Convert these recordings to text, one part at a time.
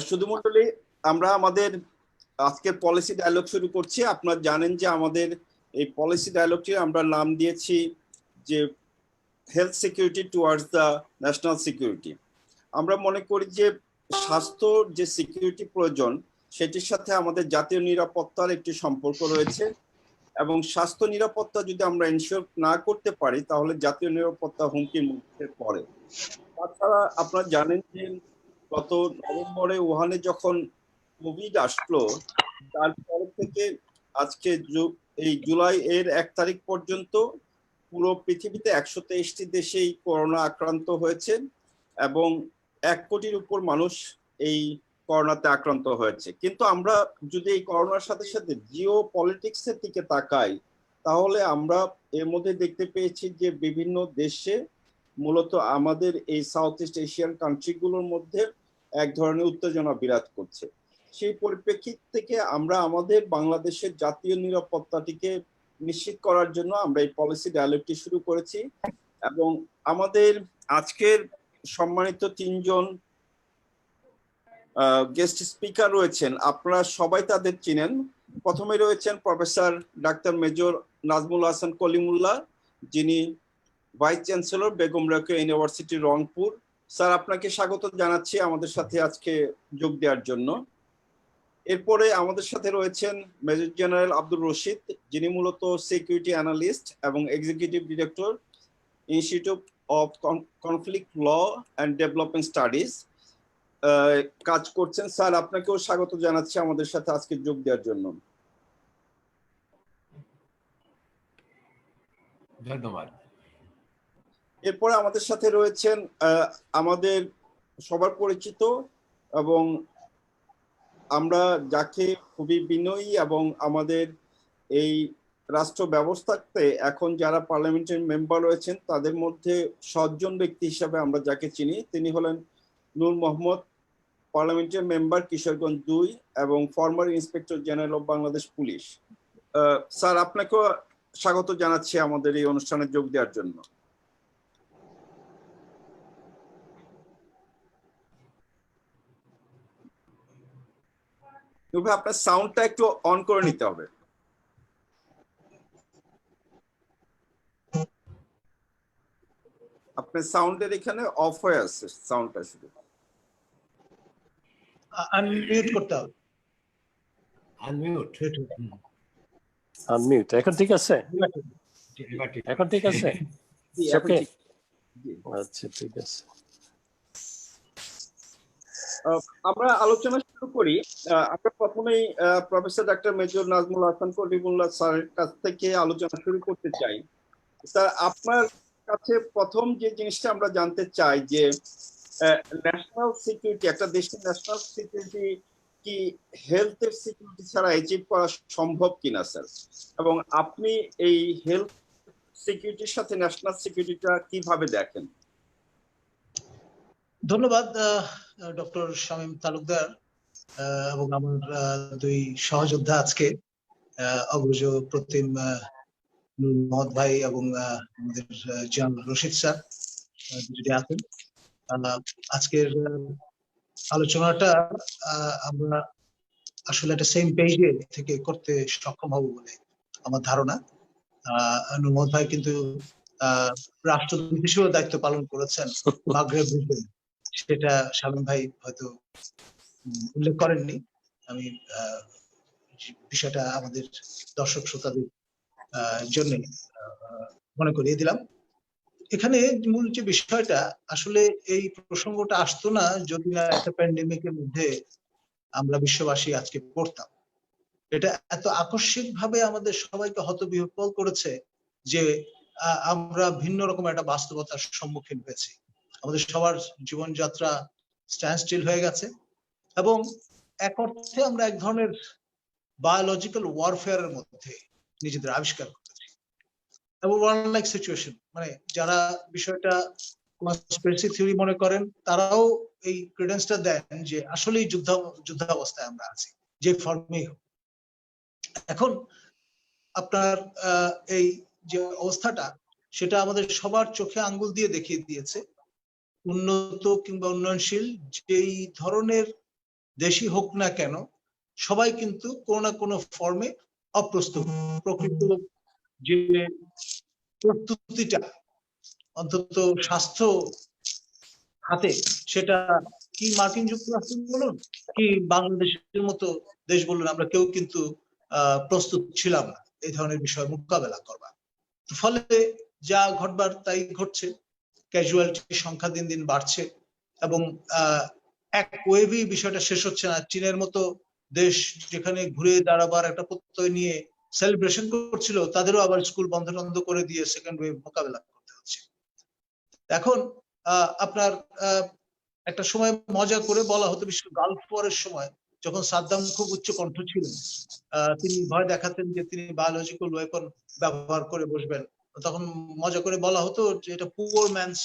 শুধু মন্ডলী, আমরা আমাদের আজকের পলিসি ডায়ালগ শুরু করছি। আপনারা জানেন যে আমাদের এই পলিসি ডায়ালগটি আমরা নাম দিয়েছি যে health security towards the national security. আমরা মনে করি যে স্বাস্থ্যর যে সিকিউরিটি প্রয়োজন সেটির সাথে আমাদের জাতীয় নিরাপত্তার একটি সম্পর্ক রয়েছে, এবং স্বাস্থ্য নিরাপত্তা যদি আমরা এনশিওর না করতে পারি তাহলে জাতীয় নিরাপত্তা হুমকির মুখে পড়ে। তাছাড়া আপনারা জানেন যে গত নভেম্বরে উহানে যখন কোভিড আসলো, তারপর থেকে আজকে এই জুলাই এর 1 তারিখ পর্যন্ত পুরো পৃথিবীতে 123টি দেশেই করোনা আক্রান্ত হয়েছে, এবং 1 কোটির উপর মানুষ এই করোনাতে আক্রান্ত হয়েছে। কিন্তু আমরা যদি এই করোনার সাথে সাথে জিও পলিটিক্সের দিকে তাকাই, তাহলে আমরা এর মধ্যে দেখতে পেয়েছি যে বিভিন্ন দেশে মূলত আমাদের এই সাউথ ইস্ট এশিয়ান কান্ট্রিগুলোর মধ্যে এক ধরনের উত্তেজনা বিরাজ করছে। সেই পরিপ্রেক্ষিত থেকে আমরা আমাদের বাংলাদেশের জাতীয় নিরাপত্তাটিকে নিশ্চিত করার জন্য আমরা এই পলিসি ডায়ালগটি শুরু করেছি, এবং আমাদের আজকের সম্মানিত 3 জন গেস্ট স্পিকার রয়েছেন। আপনারা সবাই তাদের চিনেন। প্রথমে রয়েছেন professor doctor major Nazmul Hasan Kalimullah, যিনি vice chancellor Begum Rokeya university Rangpur. Sir, আপনাকে স্বাগত জানাচ্ছি আমাদের সাথে আজকে যোগ দেওয়ার জন্য। এরপরে আমাদের সাথে রয়েছেন মেজর জেনারেল আব্দুর রশিদ, যিনি মূলত সিকিউরিটি অ্যানালিস্ট এবং executive director institute of conflict law and development studies কাজ করছেন। স্যার, আপনাকেও স্বাগত জানাচ্ছি আমাদের সাথে আজকে যোগ দেওয়ার জন্য। ধন্যবাদ। এরপরে আমাদের সাথে রয়েছেন আমাদের সবার পরিচিত এবং আমরা যাকে খুবই বিনয়ী এবং আমাদের এই রাষ্ট্র ব্যবস্থাতে এখন যারা পার্লামেন্টের মেম্বার রয়েছেন তাদের মধ্যে সজ্জন ব্যক্তি হিসাবে আমরা যাকে চিনি, তিনি হলেন নূর মোহাম্মদ, পার্লামেন্টের মেম্বার কিশোরগঞ্জ 2 এবং former inspector general of Bangladesh police. Sir, আপনাকেও স্বাগত জানাচ্ছি আমাদের এই অনুষ্ঠানে যোগ দেওয়ার জন্য। আপনার সাউন্ডটা একটু অন করে নিতে হবে। আপনার সাউন্ডের এখানে অফ হয়ে আছে সাউন্ডটা, শুধু আনমিউট করতে হবে। আনমিউট এখন ঠিক আছে? এখন ঠিক আছে? ওকে, আচ্ছা ঠিক আছে। আমরা আলোচনা শুরু করি। আমরা প্রথমেই professor doctor major Nazmul Hasan Kalimullah স্যারের কাছ থেকে আলোচনা শুরু করতে চাই। স্যার, আপনার কাছে প্রথম যে জিনিসটা আমরা জানতে চাই যে ন্যাশনাল সিকিউরিটি, একটা দেশের ন্যাশনাল সিকিউরিটি কি হেলথের সিকিউরিটি ছাড়া অ্যাচিভ করা সম্ভব কিনা স্যার, এবং আপনি এই হেলথ সিকিউরিটির সাথে ন্যাশনাল সিকিউরিটিটা কিভাবে দেখেন? ধন্যবাদ ডক্টর শামীম তালুকদার এবং আমার 2 সহযোদ্ধা আজকে, অগ্রজ প্রতিম নূর মোহাম্মদ ভাই এবং আমাদের জেনারেল রশিদ স্যার যদি আছেন। আজকের আলোচনাটা আমরা আসলে একটা সেম পেজে থেকে করতে সক্ষম হব বলে আমার ধারণা। নূর মোহাম্মদ ভাই কিন্তু রাষ্ট্রদূত হিসেবে দায়িত্ব পালন করেছেন মাগরেব রিজনে, সেটা শামীম ভাই হয়তো উল্লেখ করেননি। আমি বিষয়টা আমাদের দর্শক শ্রোতাদের জন্য মনে করিয়ে দিলাম। এখানে মূল যে বিষয়টা, আসলে এই প্রসঙ্গটা আসতো না যদি না একটা প্যান্ডেমিকের মধ্যে আমরা বিশ্ববাসী আজকে পড়তাম। এটা এত আকস্মিক ভাবে আমাদের সবাইকে হতবিহ্বল করেছে যে আমরা ভিন্ন রকম একটা বাস্তবতার সম্মুখীন হয়েছি। আমাদের সবার জীবনযাত্রা স্ট্যান্ড স্টিল হয়ে গেছে, এবং এক অর্থে আমরা এক ধরনের বায়োলজিক্যাল ওয়ারফেয়ারের মধ্যে নিজেদের আবিষ্কার করতেছি। এবং ওয়ার লাইক সিচুয়েশন, মানে যারা বিষয়টা কনস্পিরেসি থিওরি মনে করেন তারাও এই ক্রেডেন্সটা দেন যে আসলেই যুদ্ধাবস্থায় আমরা আছি, যে ফর্মেই হোক। এখন আপনার এই যে অবস্থাটা, সেটা আমাদের সবার চোখে আঙ্গুল দিয়ে দেখিয়ে দিয়েছে উন্নত কিংবা উন্নয়নশীল যেই ধরনের দেশই হোক না কেন সবাই কিন্তু কোনো না কোনো ফর্মে অপ্রস্তুত। প্রকৃত যে প্রস্তুতিটা অন্তত স্বাস্থ্য খাতে, সেটা কি মার্কিন যুক্তরাষ্ট্র বলুন কি বাংলাদেশের মতো দেশ বলুন, আমরা কেউ কিন্তু প্রস্তুত ছিলাম না এই ধরনের বিষয় মোকাবেলা করবার। ফলে যা ঘটবার তাই ঘটছে, ক্যাজুয়ালিটির সংখ্যা দিন দিন বাড়ছে এবং এক ওয়েভেই বিষয়টা শেষ হচ্ছে না। চীনের মতো দেশ যেখানে ঘুরে দাঁড়াবার একটা প্রত্যয় নিয়ে সেলিব্রেশন করছিল, তাদেরও আবার স্কুল বন্ধ করে দিয়ে সেকেন্ড ওয়েভ মোকাবেলা করতে হচ্ছে। এখন আপনার একটা সময় মজা করে বলা হতো, বিশেষ করে গালফ ওয়ারের সময় যখন সাদ্দাম খুব উচ্চ কণ্ঠ ছিলেন, তিনি ভয় দেখাতেন যে তিনি বায়োলজিক্যাল ওয়েপন ব্যবহার করে বসবেন, তখন মজা করে বলা হতো যে এটা poor man's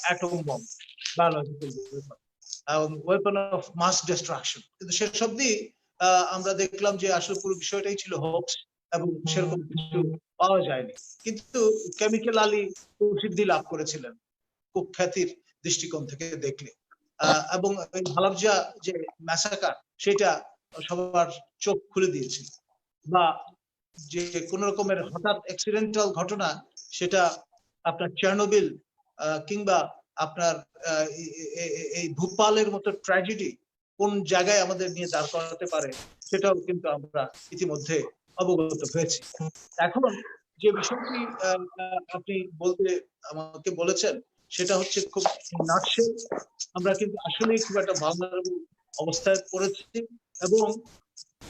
atom bomb, biological weapon of mass destruction. কিন্তু শেষ অব্দি আমরা দেখলাম যে আসলে পুরো বিষয়টাই ছিল হোক্স এবং সেরকম কিছু পাওয়া যায়নি। কিন্তু কেমিক্যাল আলী প্রসিদ্ধি লাভ করেছিলেন কুখ্যাতির দৃষ্টিকোণ থেকে দেখলে, এবং হালাবজা যে ম্যাসাকার সেটা সবার চোখ খুলে দিয়েছিল। বা যে কোন রকমের হঠাৎ অ্যাক্সিডেন্টাল ঘটনা, সেটা আপনার চার্নোবিল কিংবা আপনার এই ভূপালের মতো ট্র্যাজেডি কোন জায়গায় আমাদের নিয়ে দাঁড় করাতে পারে, সেটাও কিন্তু আমরা ইতিমধ্যে অবগত হয়েছি। এখন যে বিষয়টি আপনি বলতে আমাকে বলেছেন, সেটা হচ্ছে খুব নাটশেল আমরা কিন্তু আসলেই খুব একটা ভালনারেবল অবস্থায় পড়েছি এবং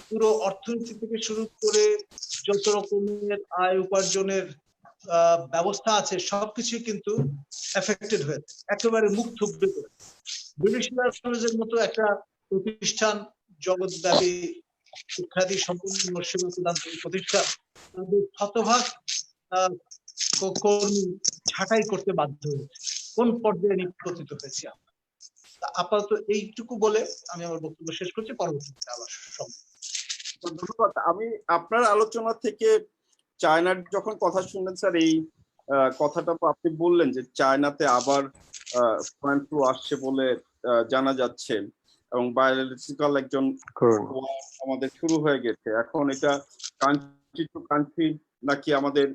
পুরো অর্থনীতি থেকে শুরু করে যত রকমের আয় উপার্জনের ব্যবস্থা আছে সবকিছু কিন্তু এফেক্টেড হয়েছে, একেবারে মুখ থুবড়ে করে। ব্রিটিশ এয়ারওয়েজের মতো একটা প্রতিষ্ঠান, জগৎব্যাপী শিক্ষার্থী সম্পূর্ণ সেবা প্রদানকারী প্রতিষ্ঠান, তাদের শতভাগ কর্মী ছাঁটাই করতে বাধ্য হয়েছে। কোন পর্যায়ে নিপতিত হয়েছে আমরা? আপাতত এইটুকু বলে আমি আমার বক্তব্য শেষ করছি, পরবর্তীতে আবার ধন্যবাদ। আমি আপনার আলোচনা থেকে চায়নার যখন কথা শুনলেন স্যার, এই কথাটা আপনি বললেন যে চায়নাতে আবার সোয়াইন ফ্লু আসছে বলে জানা যাচ্ছে এবং বায়োলজিক্যাল একজন আমাদের শুরু হয়ে গেছে। এখন এটা কান্ট্রি টু কান্ট্রি নাকি আমাদের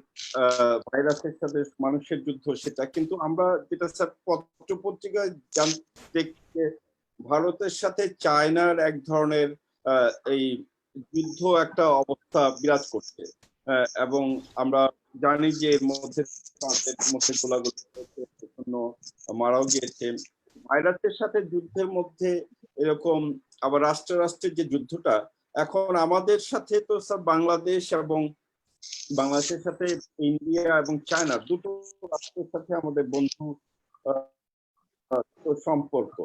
ভাইরাসের সাথে মানুষের যুদ্ধ, সেটা কিন্তু আমরা যেটা স্যার পত্র পত্রিকায় দেখতে, ভারতের সাথে চায়নার এক ধরনের এই যুদ্ধ একটা অবস্থা বিরাজ করছে এবং আমরা জানি যে এর মধ্যে গোলাগুলি মারাও গিয়েছে। ভাইরাসের সাথে যুদ্ধের মধ্যে এরকম আবার রাষ্ট্রের যে যুদ্ধটা, এখন আমাদের সাথে তো সব বাংলাদেশ এবং বাংলাদেশের সাথে ইন্ডিয়া এবং চায়না দুটো রাষ্ট্রের সাথে আমাদের বন্ধু সম্পর্ক।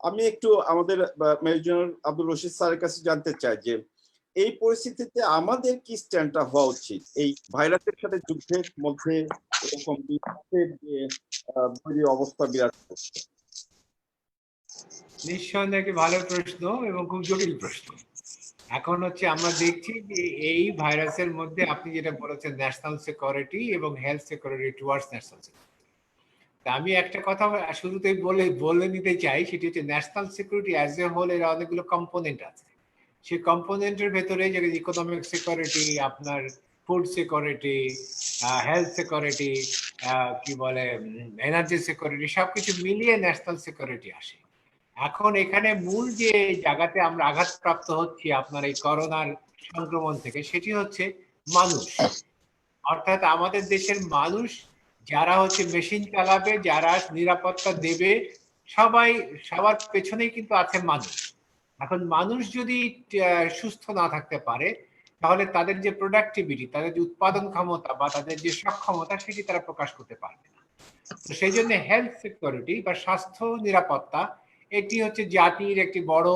আমি একটু আমাদের মেজর জেনারেল আব্দুল রশিদ স্যারের কাছে জানতে চাই যে এই পরিস্থিতিতে আমাদের কি স্ট্যান্ডটা হওয়া উচিত এই ভাইরাসের সাথে যুদ্ধের মধ্যে, এরকম যে অবস্থা বিরাজ করছে। নিঃসন্দেহে একটি ভালো প্রশ্ন এবং খুব জটিল প্রশ্ন। এখন হচ্ছে আমরা দেখছি যে এই ভাইরাসের মধ্যে আপনি যেটা বলেছেন ন্যাশনাল সিকিউরিটি এবং health security towards national security, আমি একটা কথা শুরুতেই বলে নিতে চাই, সেটি হচ্ছে national security as a whole এর অনেকগুলো কম্পোনেন্ট আছে। সেই কম্পোনেন্টের ভেতরে যেটা ইকোনমিক সিকিউরিটি, আপনার ফুড সিকিউরিটি, হেলথ সিকিউরিটি, কি বলে এনার্জি সিকিউরিটি, সবকিছু মিলিয়ে ন্যাশনাল সিকিউরিটি আসে। এখন এখানে মূল যে জায়গাতে আমরা আঘাতপ্রাপ্ত হচ্ছি আপনার এই করোনার সংক্রমণ থেকে, সেটি হচ্ছে মানুষ, অর্থাৎ আমাদের দেশের মানুষ যারা হচ্ছে মেশিন চালাবে, যারা নিরাপত্তা দেবে, সবার পেছনেই কিন্তু আছে মানুষ। এখন মানুষ যদি সুস্থ না থাকতে পারে, তাহলে তাদের যে প্রোডাক্টিভিটি, তাদের যে উৎপাদন ক্ষমতা বা তাদের যে সক্ষমতা, সেটি তারা প্রকাশ করতে পারবে না। তো সেই জন্য হেলথ সিকিউরিটি বা স্বাস্থ্য নিরাপত্তা এটি হচ্ছে জাতির একটি বড়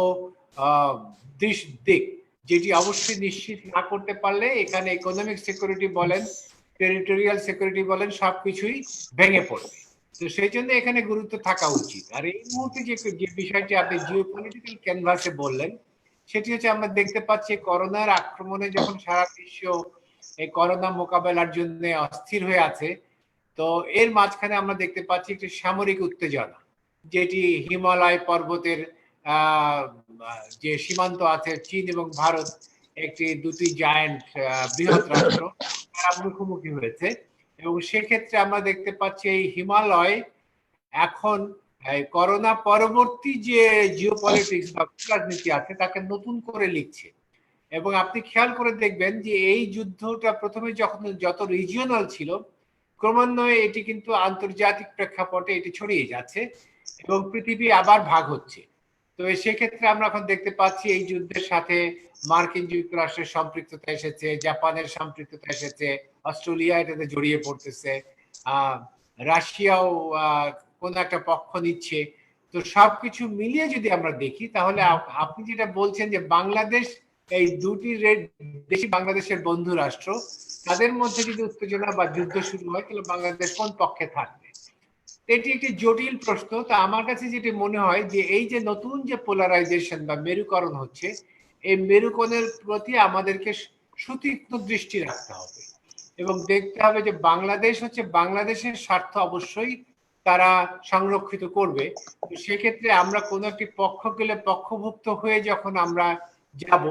দিক, যেটি অবশ্যই নিশ্চিত না করতে পারলে এখানে ইকোনমিক সিকিউরিটি বলেন, টেরিটোরিয়াল সিকিউরিটি বলেন, সবকিছুই ভেঙে পড়বে। তো সেই জন্য এখানে গুরুত্ব থাকা উচিত। আর এই মুহূর্তে যে বিষয়টি আপনি জিওপলিটিক্যাল ক্যানভাসে বললেন, সেটি হচ্ছে আমরা দেখতে পাচ্ছি করোনার আক্রমণে যখন সারা বিশ্ব এই করোনা মোকাবেলার জন্য অস্থির হয়ে আছে, তো এর মাঝখানে আমরা দেখতে পাচ্ছি একটি সামরিক উত্তেজনা, যেটি হিমালয় পর্বতের যে সীমান্ত আছে চীন এবং ভারত, দুটি জায়ান্ট বৃহৎ রাষ্ট্র, তারা মুখোমুখি হয়েছে। এবং সেক্ষেত্রে আমরা দেখতে পাচ্ছি এই হিমালয় এখন করোনা পরবর্তী যে জিওপলিটিক্স বা রাজনীতি আছে তাকে নতুন করে লিখছে। এবং আপনি খেয়াল করে দেখবেন যে এই যুদ্ধটা প্রথমে যখন যত রিজিওনাল ছিল, ক্রমান্বয়ে এটি কিন্তু আন্তর্জাতিক প্রেক্ষাপটে এটি ছড়িয়ে যাচ্ছে এবং পৃথিবী আবার ভাগ হচ্ছে। তো সেক্ষেত্রে আমরা এখন দেখতে পাচ্ছি এই যুদ্ধের সাথে মার্কিন যুক্তরাষ্ট্রের সম্পৃক্ততা এসেছে, জাপানের সম্পৃক্ততা এসেছে, অস্ট্রেলিয়া এটাতে জড়িয়ে পড়তেছে, রাশিয়াও কোন একটা পক্ষ নিচ্ছে। তো সবকিছু মিলিয়ে যদি আমরা দেখি তাহলে আপনি যেটা বলছেন যে বাংলাদেশ, এই দুটি দেশই বাংলাদেশের বন্ধু রাষ্ট্র, তাদের মধ্যে যদি উত্তেজনা বা যুদ্ধ শুরু হয় তাহলে বাংলাদেশ কোন পক্ষে থাকবে? এটি একটি জটিল প্রশ্ন। তা আমার কাছে যেটি মনে হয় যে এই যে নতুন যে পোলারাইজেশন বা মেরুকরণ হচ্ছে, এই মেরুকরণের প্রতি আমাদেরকে সুতীক্ষ্ণ দৃষ্টি রাখতে হবে এবং দেখতে হবে যে বাংলাদেশ হচ্ছে বাংলাদেশের স্বার্থ অবশ্যই তারা সংরক্ষিত করবে। তো সেক্ষেত্রে আমরা কোনো একটি পক্ষ গেলে পক্ষভুক্ত হয়ে যখন আমরা যাব,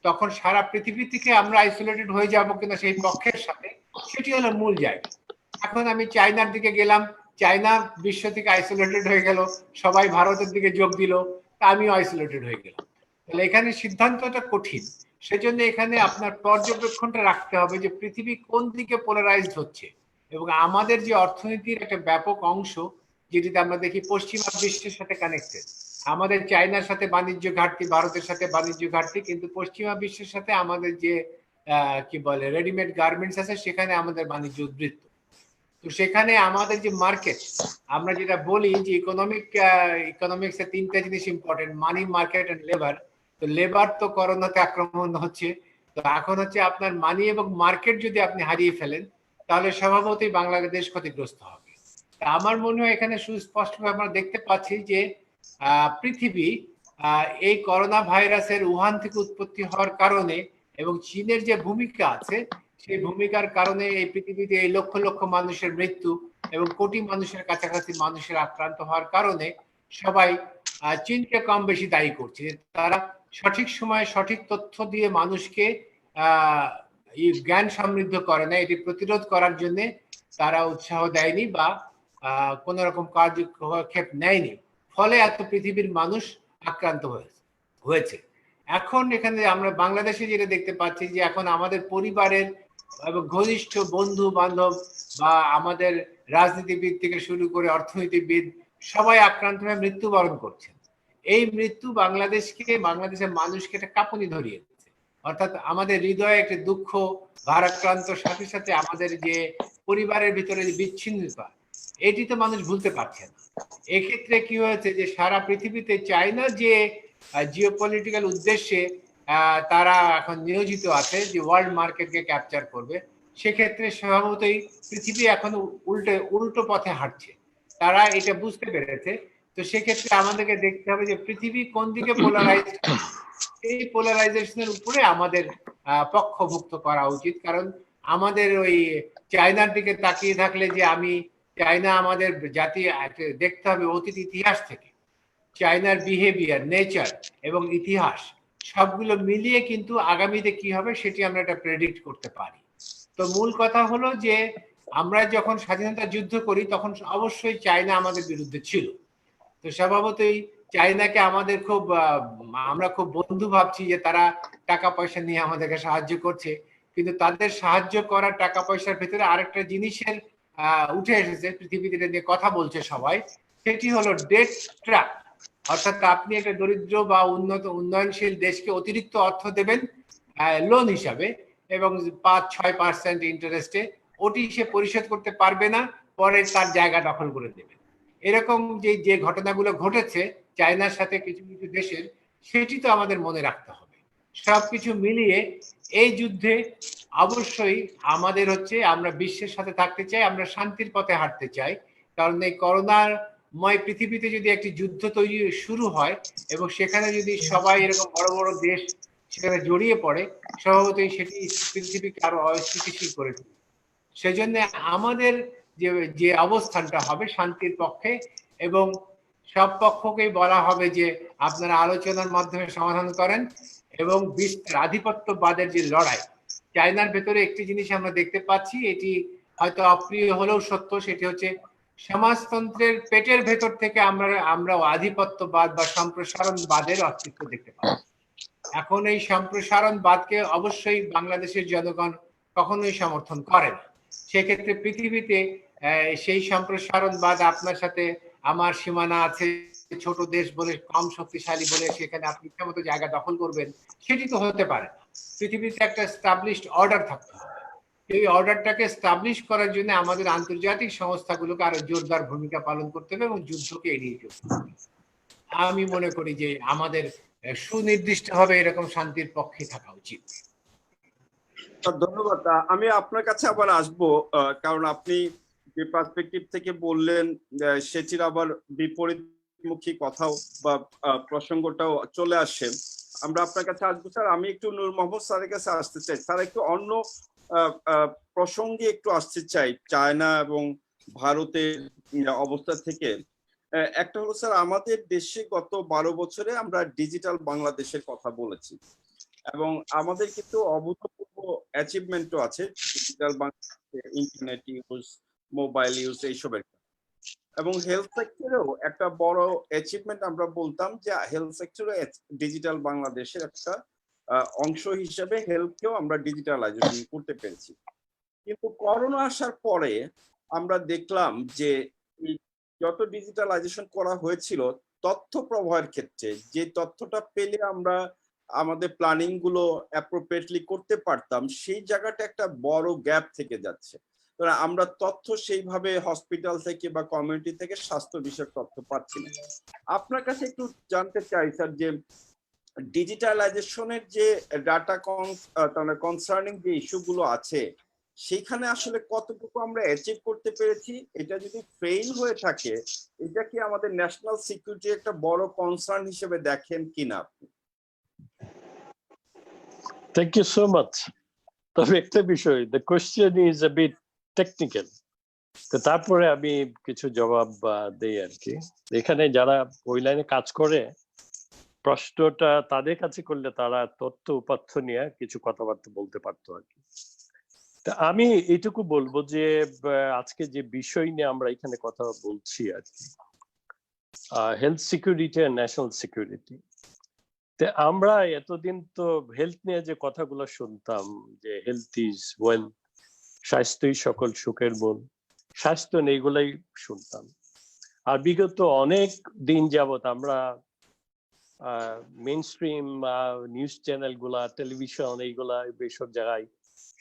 তখন সারা পৃথিবী থেকে আমরা আইসোলেটেড হয়ে যাব কিনা সেই পক্ষের সাথে, সেটি হলো মূল জায়গা। এখন আমি চায়নার দিকে গেলাম, চায়না বিশ্ব থেকে আইসোলেটেড হয়ে গেল, সবাই ভারতের দিকে যোগ দিল, তা আমিও আইসোলেটেড হয়ে গেলাম। তাহলে এখানে সিদ্ধান্তটা কঠিন। সেজন্য এখানে আপনার পর্যবেক্ষণটা রাখতে হবে যে পৃথিবী কোন দিকে পোলারাইজড হচ্ছে। এবং আমাদের যে অর্থনীতির একটা ব্যাপক অংশ, যেটিতে আমরা দেখি পশ্চিমা বিশ্বের সাথে কানেক্টেড, আমাদের চায়নার সাথে বাণিজ্য ঘাটতি, ভারতের সাথে বাণিজ্য ঘাটতি, কিন্তু পশ্চিমা বিশ্বের সাথে আমাদের যে কি বলে রেডিমেড গার্মেন্টস আছে সেখানে আমাদের বাণিজ্য উদ্বৃত্ত। তো সেখানে আমাদের যে মার্কেট, আমরা যেটা বলি যে ইকোনমিক্সে তিনটা জিনিস important, money, market and labour. তো লেবার তো করোনাতে আক্রমণ হচ্ছে, তো এখন হচ্ছে আপনার মানি এবং মার্কেট যদি আপনি হারিয়ে ফেলেন তাহলে স্বভাবতই বাংলাদেশ ক্ষতিগ্রস্ত হবে। আমার মনে হয় এখানে সুস্পষ্টভাবে আমরা দেখতে পাচ্ছি যে পৃথিবী এই করোনা ভাইরাসের উহান থেকে উৎপত্তি হওয়ার কারণে এবং চীনের যে ভূমিকা আছে সেই ভূমিকার কারণে এই পৃথিবীতে এই লক্ষ লক্ষ মানুষের মৃত্যু এবং কোটি মানুষের কাছাকাছি মানুষের আক্রান্ত হওয়ার কারণে সবাই চীনকে কম বেশি দায়ী করছে। তারা সঠিক সময়ে সঠিক তথ্য দিয়ে মানুষকে জ্ঞান সমৃদ্ধ করে না, এটি প্রতিরোধ করার জন্য তারা উৎসাহ দেয়নি বা কোন রকম কার্যক্ষেপ নেয়নি, ফলে এত পৃথিবীর মানুষ আক্রান্ত হয়েছে। এখন এখানে আমরা বাংলাদেশে যেটা দেখতে পাচ্ছি যে এখন আমাদের পরিবারের এবং ঘনিষ্ঠ বন্ধু বান্ধব বা আমাদের রাজনীতিবিদ থেকে শুরু করে অর্থনীতিবিদ সবাই আক্রান্ত হয়ে মৃত্যুবরণ করছেন। এই মৃত্যু বাংলাদেশের মানুষকে একটা কাঁপুনি ধরিয়ে দিচ্ছে, অর্থাৎ আমাদের হৃদয়ে একটা দুঃখ ভারাক্রান্ত, সাথে সাথে আমাদের যে পরিবারের ভিতরে যে বিচ্ছিন্নতা, এটি তো মানুষ ভুলতে পারছে না। এক্ষেত্রে কি হয়েছে যে সারা পৃথিবীতে চায়না যে জিওপলিটিক্যাল উদ্দেশ্যে তারা এখন নিয়োজিত আছে যে ওয়ার্ল্ড মার্কেটকে ক্যাপচার করবে, সেক্ষেত্রে স্বভাবতই পৃথিবী এখন উল্টো পথে হাঁটছে, তারা এটা বুঝতে পেরেছে। তো সেক্ষেত্রে আমাদেরকে দেখতে হবে যে পৃথিবী কোন দিকে পোলারাইজ, এই পোলারাইজেশনের উপরে আমাদের পক্ষভুক্ত করা উচিত। কারণ আমাদের ওই চায়নার দিকে তাকিয়ে থাকলে যে আমি চায়না, আমাদের জাতি দেখতে হবে অতীত ইতিহাস থেকে চায়নার বিহেভিয়ার, নেচার এবং ইতিহাস সবগুলো মিলিয়ে কিন্তু আগামীতে কি হবে সেটি আমরা একটা প্রেডিক্ট করতে পারি। তো মূল কথা হলো যে আমরা যখন স্বাধীনতা যুদ্ধ করি তখন অবশ্যই চায়না আমাদের বিরুদ্ধে ছিল। তো স্বভাবতই চায়নাকে আমরা খুব বন্ধু ভাবছি যে তারা টাকা পয়সা নিয়ে আমাদেরকে সাহায্য করছে, কিন্তু তাদের সাহায্য করার টাকা পয়সার ভেতরে আরেকটা জিনিসের উঠে এসেছে, পৃথিবীতে নিয়ে কথা বলছে সবাই, সেটি হলো ডেট ট্র্যাপ। অর্থাৎ আপনি একটা দরিদ্র বা উন্নয়নশীল দেশকে অতিরিক্ত অর্থ দেবেন লোন হিসাবে এবং 5-6% ইন্টারেস্টে, ওটি সে পরিশোধ করতে পারবে না, পরে তার জায়গা দখল করে দেবে। এরকম যে ঘটনাগুলো ঘটেছে চায়নার সাথে কিছু কিছু দেশের, সেটি তো আমাদের মনে রাখতে হবে। সবকিছু মিলিয়ে এই যুদ্ধে অবশ্যই আমাদের হচ্ছে আমরা বিশ্বের সাথে থাকতে চাই, আমরা শান্তির পথে হাঁটতে চাই। কারণ এই করোনাময় পৃথিবীতে যদি একটি যুদ্ধ তৈরি শুরু হয় এবং সেখানে যদি সবাই এরকম বড় বড় দেশ সেখানে জড়িয়ে পড়ে, স্বভাবতই সেটি পৃথিবীকে আরো অস্থিতিশীল করে তুলবে। সেজন্য আমাদের যে অবস্থানটা হবে শান্তির পক্ষে এবং সব পক্ষকেই বলা হবে যে আপনারা আলোচনার মাধ্যমে সমাধান করেন। এবং বিস্তার আধিপত্যবাদের যে লড়াই, চায়নার ভেতরে একটি জিনিস আমরা দেখতে পাচ্ছি, এটি হয়তো অপ্রিয় হলেও সত্য, সেটি হচ্ছে সমাজতন্ত্রের পেটের ভেতর থেকে আমরা আধিপত্যবাদ বা সম্প্রসারণবাদের অস্তিত্ব দেখতে পাই। এখন এই সম্প্রসারণবাদকে অবশ্যই বাংলাদেশের জনগণ কখনোই সমর্থন করে না। সেক্ষেত্রে পৃথিবীতে সেই সম্প্রসারণবাদ আপনার সাথে আমার সীমানা আছে, ছোট দেশ বলে, কম শক্তিশালী বলে সেখানে আপনি ইচ্ছা মতো জায়গা দখল করবেন, সেটি তো হতে পারে না। পৃথিবীতে একটা স্টাবলিশড অর্ডার থাকতে হবে। এই অর্ডারটাকে স্টাবলিশ করার জন্য আমাদের আন্তর্জাতিক সংস্থাগুলোকে আরো জোরদার ভূমিকা পালন করতে হবে এবং যুদ্ধকে এড়িয়ে চলতে হবে। আমি মনে করি যে আমাদের সুনির্দিষ্টভাবে এরকম শান্তির পক্ষে থাকা উচিত। ধন্যবাদ। আমি আপনার কাছে আবার আসবো, কারণ আপনি যে পার্সপেক্টিভ থেকে বললেন সেটির আবার বিপরীতমুখী কথাও বা প্রসঙ্গটাও চলে আসে। আমরা আপনার কাছে আসবো স্যার। আমি একটু নূর মোহাম্মদ স্যারের কাছে আসতে চাই। স্যার একটু অন্য প্রসঙ্গে একটু আসতে চাই, চায়না এবং ভারতের অবস্থা থেকে। একটা হলো স্যার, আমাদের দেশে গত 12 বছরে আমরা ডিজিটাল বাংলাদেশের কথা বলেছি এবং আমাদের কিন্তু অভূতপূর্ব অ্যাচিভমেন্টও আছে ডিজিটাল বাংলাদেশে, ইন্টারনেট ইউজ, মোবাইল ইউজ এইসবের। এবং হেলথ সেক্টরেও একটা বড় অ্যাচিভমেন্ট আমরা বলতাম যে হেলথ সেক্টরে ডিজিটাল বাংলাদেশের একটা অংশ হিসেবে হেলথকেও আমরা ডিজিটালাইজেশন করতে পেরেছি। কিন্তু করোনা আসার পরে আমরা দেখলাম যে যত ডিজিটালাইজেশন করা হয়েছিল, তথ্য প্রবাহের ক্ষেত্রে যে তথ্যটা পেলে আমরা আমাদের প্ল্যানিং গুলো অ্যাপ্রোপ্রিয়েটলি করতে পারতাম, সেই জায়গাটা একটা বড় গ্যাপ থেকে যাচ্ছে। আমরা তথ্য সেইভাবে হসপিটাল থেকে বা কমিউনিটি থেকে স্বাস্থ্য বিষয়ক তথ্য পাচ্ছি না। আপনার কাছে একটু জানতে চাই স্যার, যে ডিজিটালাইজেশনের যে ডাটা কনসার্নিং যে ইস্যুগুলো আছে, সেখানে আসলে কতটুকু আমরা অ্যাচিভ করতে পেরেছি? এটা যদি ফেইল হয়ে থাকে, এটা কি আমাদের ন্যাশনাল সিকিউরিটি একটা বড় কনসার্ন হিসেবে দেখেন কিনা আপনি? Thank you so much. তবে একটা বিষয়, the question is a bit technical, তো তারপরে আমি কিছু জবাব দেই আর কি। এখানে যারা ওই লাইনে কাজ করে, প্রশ্নটা তাদের কাছে করলে তারা তথ্য উপাত্ত নিয়ে কিছু কথাবার্তা বলতে পারতো আর কি। তা আমি এইটুকু বলবো যে আজকে যে বিষয় নিয়ে আমরা এখানে কথা বলছি আর কি, হেলথ সিকিউরিটি আর ন্যাশনাল সিকিউরিটি। আমরা এতদিন তো হেলথ নিয়ে যে কথাগুলো শুনতাম, যে হেলথ ইজ ওয়েলথ, স্বাস্থ্যই সকল সুখের মূল, স্বাস্থ্য নেই এগুলাই শুনতাম। আর বিগত অনেক দিন যাবত আমরা মেইন স্ট্রিম নিউজ চ্যানেল গুলা, টেলিভিশন, এইগুলা বেসব জায়গায়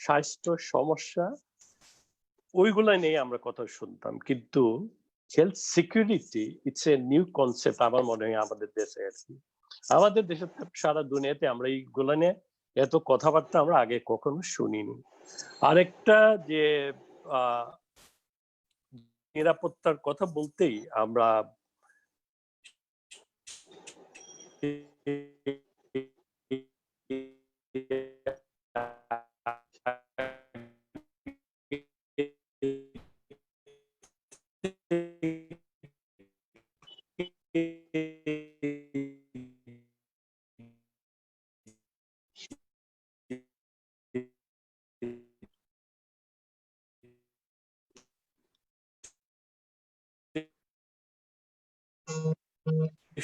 স্বাস্থ্য সমস্যা ওইগুলা নিয়ে আমরা কথা শুনতাম। কিন্তু health security it's a new concept আমার মনে হয় আমাদের দেশে আর কি। আমাদের দেশে সারা দুনিয়াতে আমরা এইগুলা নিয়ে এত কথাবার্তা আমরা আগে কখনো শুনিনি। আরেকটা যে নিরাপত্তার কথা বলতেই আমরা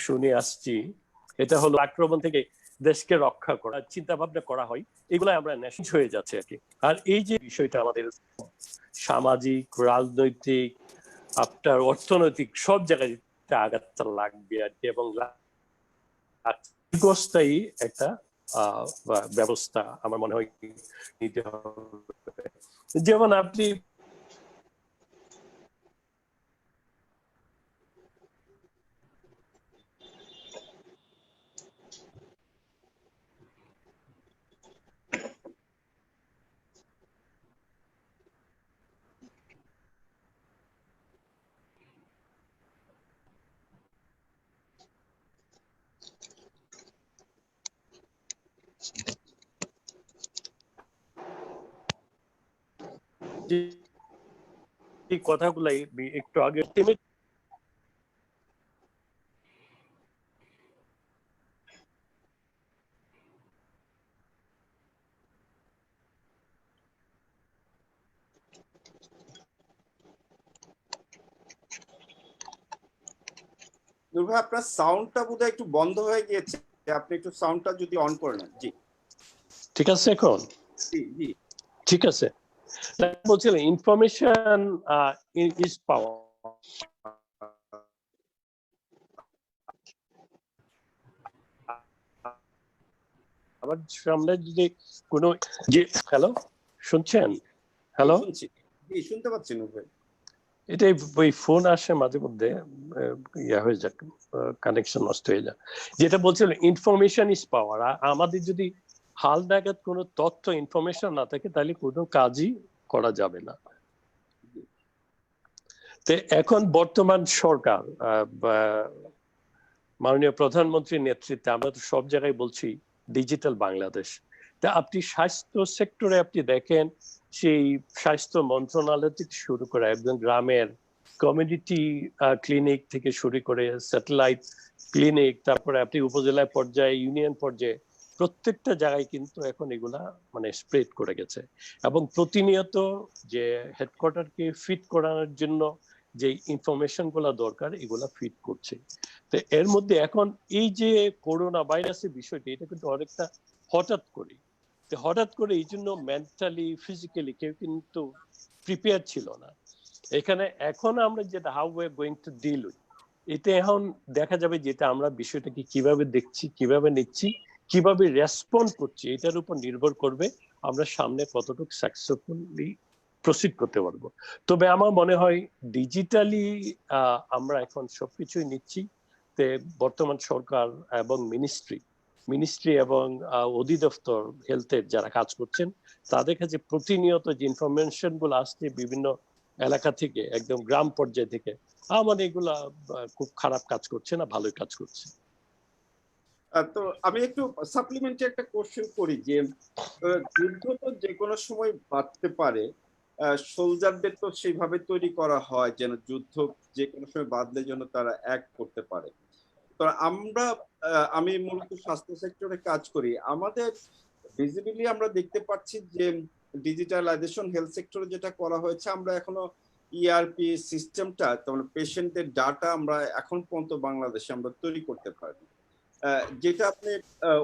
শুনে আসছি, এটা হলো আক্রমণ থেকে দেশকে রক্ষা করা চিন্তা ভাবনা করা হয়, এগুলো আমরা ন্যাশনাল হয়ে যাচ্ছে আর কি। আর এই যে বিষয়টা আমাদের সামাজিক, রাজনৈতিক, আপনার অর্থনৈতিক সব জায়গায় আঘাত লাগবে আর কি, এবং দীর্ঘস্থায়ী একটা ব্যবস্থা আমার মনে হয় নিতে হবে। যেমন আপনি কথাগুলাই একটু আগে নূর ভাই আপনার সাউন্ডটা বোধহয় একটু বন্ধ হয়ে গিয়েছে, আপনি একটু সাউন্ডটা যদি অন করে নেন। জি ঠিক আছে এখন? জি জি ঠিক আছে, বলছিলেন ইনফরমেশন ইজ পাওয়ার। আবার সামনে যদি কোনো যে হ্যালো শুনছেন? হ্যালো, শুনছি, জি শুনতে পাচ্ছি নূর ভাই। এটা ওই ফোন আসে মাঝে মধ্যে, ইয়া হয়ে যাক, কানেকশন নষ্ট হয়ে যায়। যেটা বলছিলাম ইনফরমেশন ইজ পাওয়ার। আমাদের যদি হাল নাগাদ কোনো তথ্য ইনফরমেশন না থাকে তাহলে কোনো কাজই করা যাবে না। তো এখন বর্তমান সরকার মাননীয় প্রধানমন্ত্রীর নেতৃত্বে আমরা তো সব জায়গায় বলছি ডিজিটাল বাংলাদেশ। তা আপনি স্বাস্থ্য সেক্টরে আপনি দেখেন সেই স্বাস্থ্য মন্ত্রণালয় থেকে শুরু করে একদম গ্রামের কমিউনিটি ক্লিনিক থেকে শুরু করে স্যাটেলাইট ক্লিনিক, তারপরে আপনি উপজেলা পর্যায়ে ইউনিয়ন পর্যায়ে প্রত্যেকটা জায়গায় কিন্তু এখন এগুলা মানে স্প্রেড করে গেছে। এবং প্রতিনিয়ত যে হেডকোয়ার্টারকে ফিট করানোর জন্য যে ইনফরমেশন গুলা দরকার এগুলা ফিট করছে। তো এর মধ্যে এখন এই যে করোনা ভাইরাসের বিষয়টি, এটা কিন্তু অনেকটা হঠাৎ করে এই জন্য মেন্টালি ফিজিক্যালি কেউ কিন্তু প্রিপেয়ার ছিল না। এখন আমরা যেটা how we are going to deal with, এটা এখন দেখা যাবে যেটা আমরা বিষয়টাকে কিভাবে দেখছি, কিভাবে নিচ্ছি, কিভাবে রেসপন্ড করছি, এটার উপর নির্ভর করবে আমরা সামনে কতটুকু সাকসেসফুলি প্রসিড করতে পারবো। তবে আমার মনে হয় ডিজিটালি আমরা এখন সবকিছুই নিচ্ছি। বর্তমান সরকার এবং মিনিস্ট্রি এবং অধিদপ্তর হেলথের যারা কাজ করছেন তাদের কাছে প্রতিনিয়ত যে ইনফরমেশন গুলো আসছে বিভিন্ন এলাকা থেকে, একদম গ্রাম পর্যায় থেকে, আমার এগুলা খুব খারাপ কাজ করছে না, ভালোই কাজ করছে। তো আমি একটু সাপ্লিমেন্টারি একটা কোশ্চেন করি যে যুদ্ধ তো যে কোনো সময় বাড়তে পারে, সোলজারদের তো সেইভাবে তৈরি করা হয় যেন যুদ্ধ যে কোনো সময় বাদলে যেন তারা অ্যাক্ট করতে পারে। তো আমি মূলত স্বাস্থ্য সেক্টরে কাজ করি, আমাদের ভিজিবিলি আমরা দেখতে পাচ্ছি যে ডিজিটালাইজেশন হেলথ সেক্টরে যেটা করা হয়েছে, আমরা এখনো ইআরপি সিস্টেমটা, তাহলে পেশেন্টের ডাটা আমরা এখন পর্যন্ত বাংলাদেশে আমরা তৈরি করতে পারি। যেটা আপনি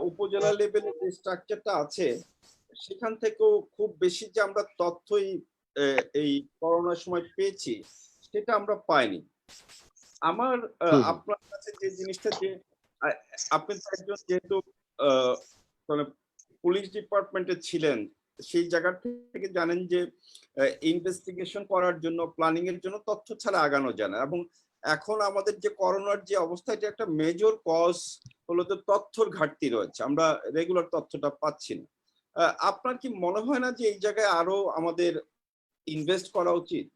উপজেলা লেভেলের যে স্ট্রাকচারটা আছে সেখান থেকেও খুব বেশি যে আমরা তথ্যই এই করোনার সময় পেয়েছি সেটা আমরা পাইনি। আমার আপনার কাছে যে জিনিসটা যে আপনি তো একজন যেহেতু মানে পুলিশ ডিপার্টমেন্টে ছিলেন, সেই জায়গা থেকে জানেন যে ইনভেস্টিগেশন করার জন্য, প্ল্যানিং এর জন্য তথ্য ছাড়া আগানো যায় না। এবং এখন আমাদের যে করোনার যে অবস্থা, এটা একটা মেজর কজ হলো তো তথ্যর ঘাটতি রয়েছে, আমরা রেগুলার তথ্যটা পাচ্ছি না। আপনার কি মনে হয় না যে এই জায়গায় আরো আমাদের ইনভেস্ট করা উচিত?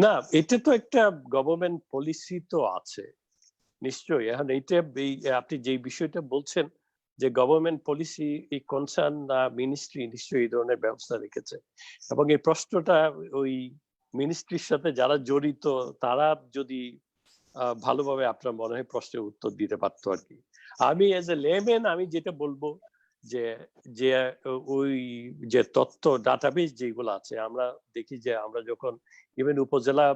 না, এটা তো একটা গভর্নমেন্ট পলিসি তো আছে নিশ্চয়ই। এখন এইটা আপনি যে বিষয়টা বলছেন যে গভর্নমেন্ট পলিসি, এই কনসার্ন মিনিস্ট্রি নিশ্চয়ই এই ধরনের ব্যবস্থা রেখেছে। এবং এই প্রশ্নটা ওই মিনিস্ট্রির সাথে যারা জড়িত তারা যদি ভালোভাবে আপনার মনে হয় প্রশ্নের উত্তর দিতে পারতো আর কি। আমি এজ এ লেম্যান আমি যেটা বলবো যে যে ওই যে তথ্য ডাটাবেস যেগুলো আছে, আমরা দেখি যে আমরা যখন ইভেন উপজেলা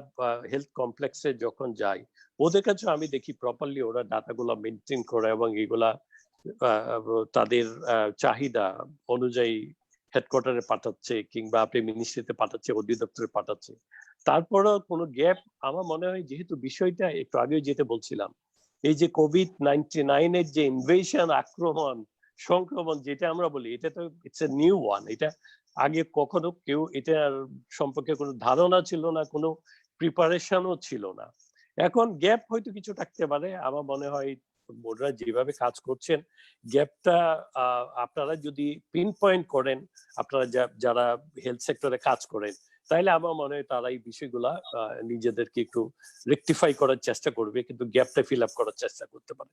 হেলথ কমপ্লেক্সে যখন যাই, ওদের কাছে আমি দেখি প্রপারলি ওরা ডাটাগুলো মেনটেন করে এবং এগুলা তাদের চাহিদা অনুযায়ী হেডকোয়ার্টারে পাঠাচ্ছে কিংবা আপনি মিনিস্ট্রিতে পাঠাচ্ছে, অধিদপ্তরে পাঠাচ্ছে। তারপরেও কোনো গ্যাপ আমার মনে হয়, যেহেতু বিষয়টা একটু আগেও যেতে বলছিলাম, এই যে COVID-19 এর যে ইনভেশন, সংক্রমণ যেটা আমরা বলি, এটা তো ইটস এ নিউ ওয়ান। এটা আগে কখনো কেউ এটার সম্পর্কে কোনো ধারণা ছিল না, কোনো প্রিপারেশনও ছিল না। এখন গ্যাপ হয়তো কিছু থাকতে পারে। আমার মনে হয় ওরা যেভাবে কাজ করছেন, গ্যাপটা আপনারা যদি পিন পয়েন্ট করেন, আপনারা যারা হেলথ সেক্টরে কাজ করেন, তাইলে আমার মনে হয় তারা এই বিষয়গুলা নিজেদেরকে একটু রেকটিফাই করার চেষ্টা করবে, কিন্তু গ্যাপটা ফিল আপ করার চেষ্টা করতে পারে।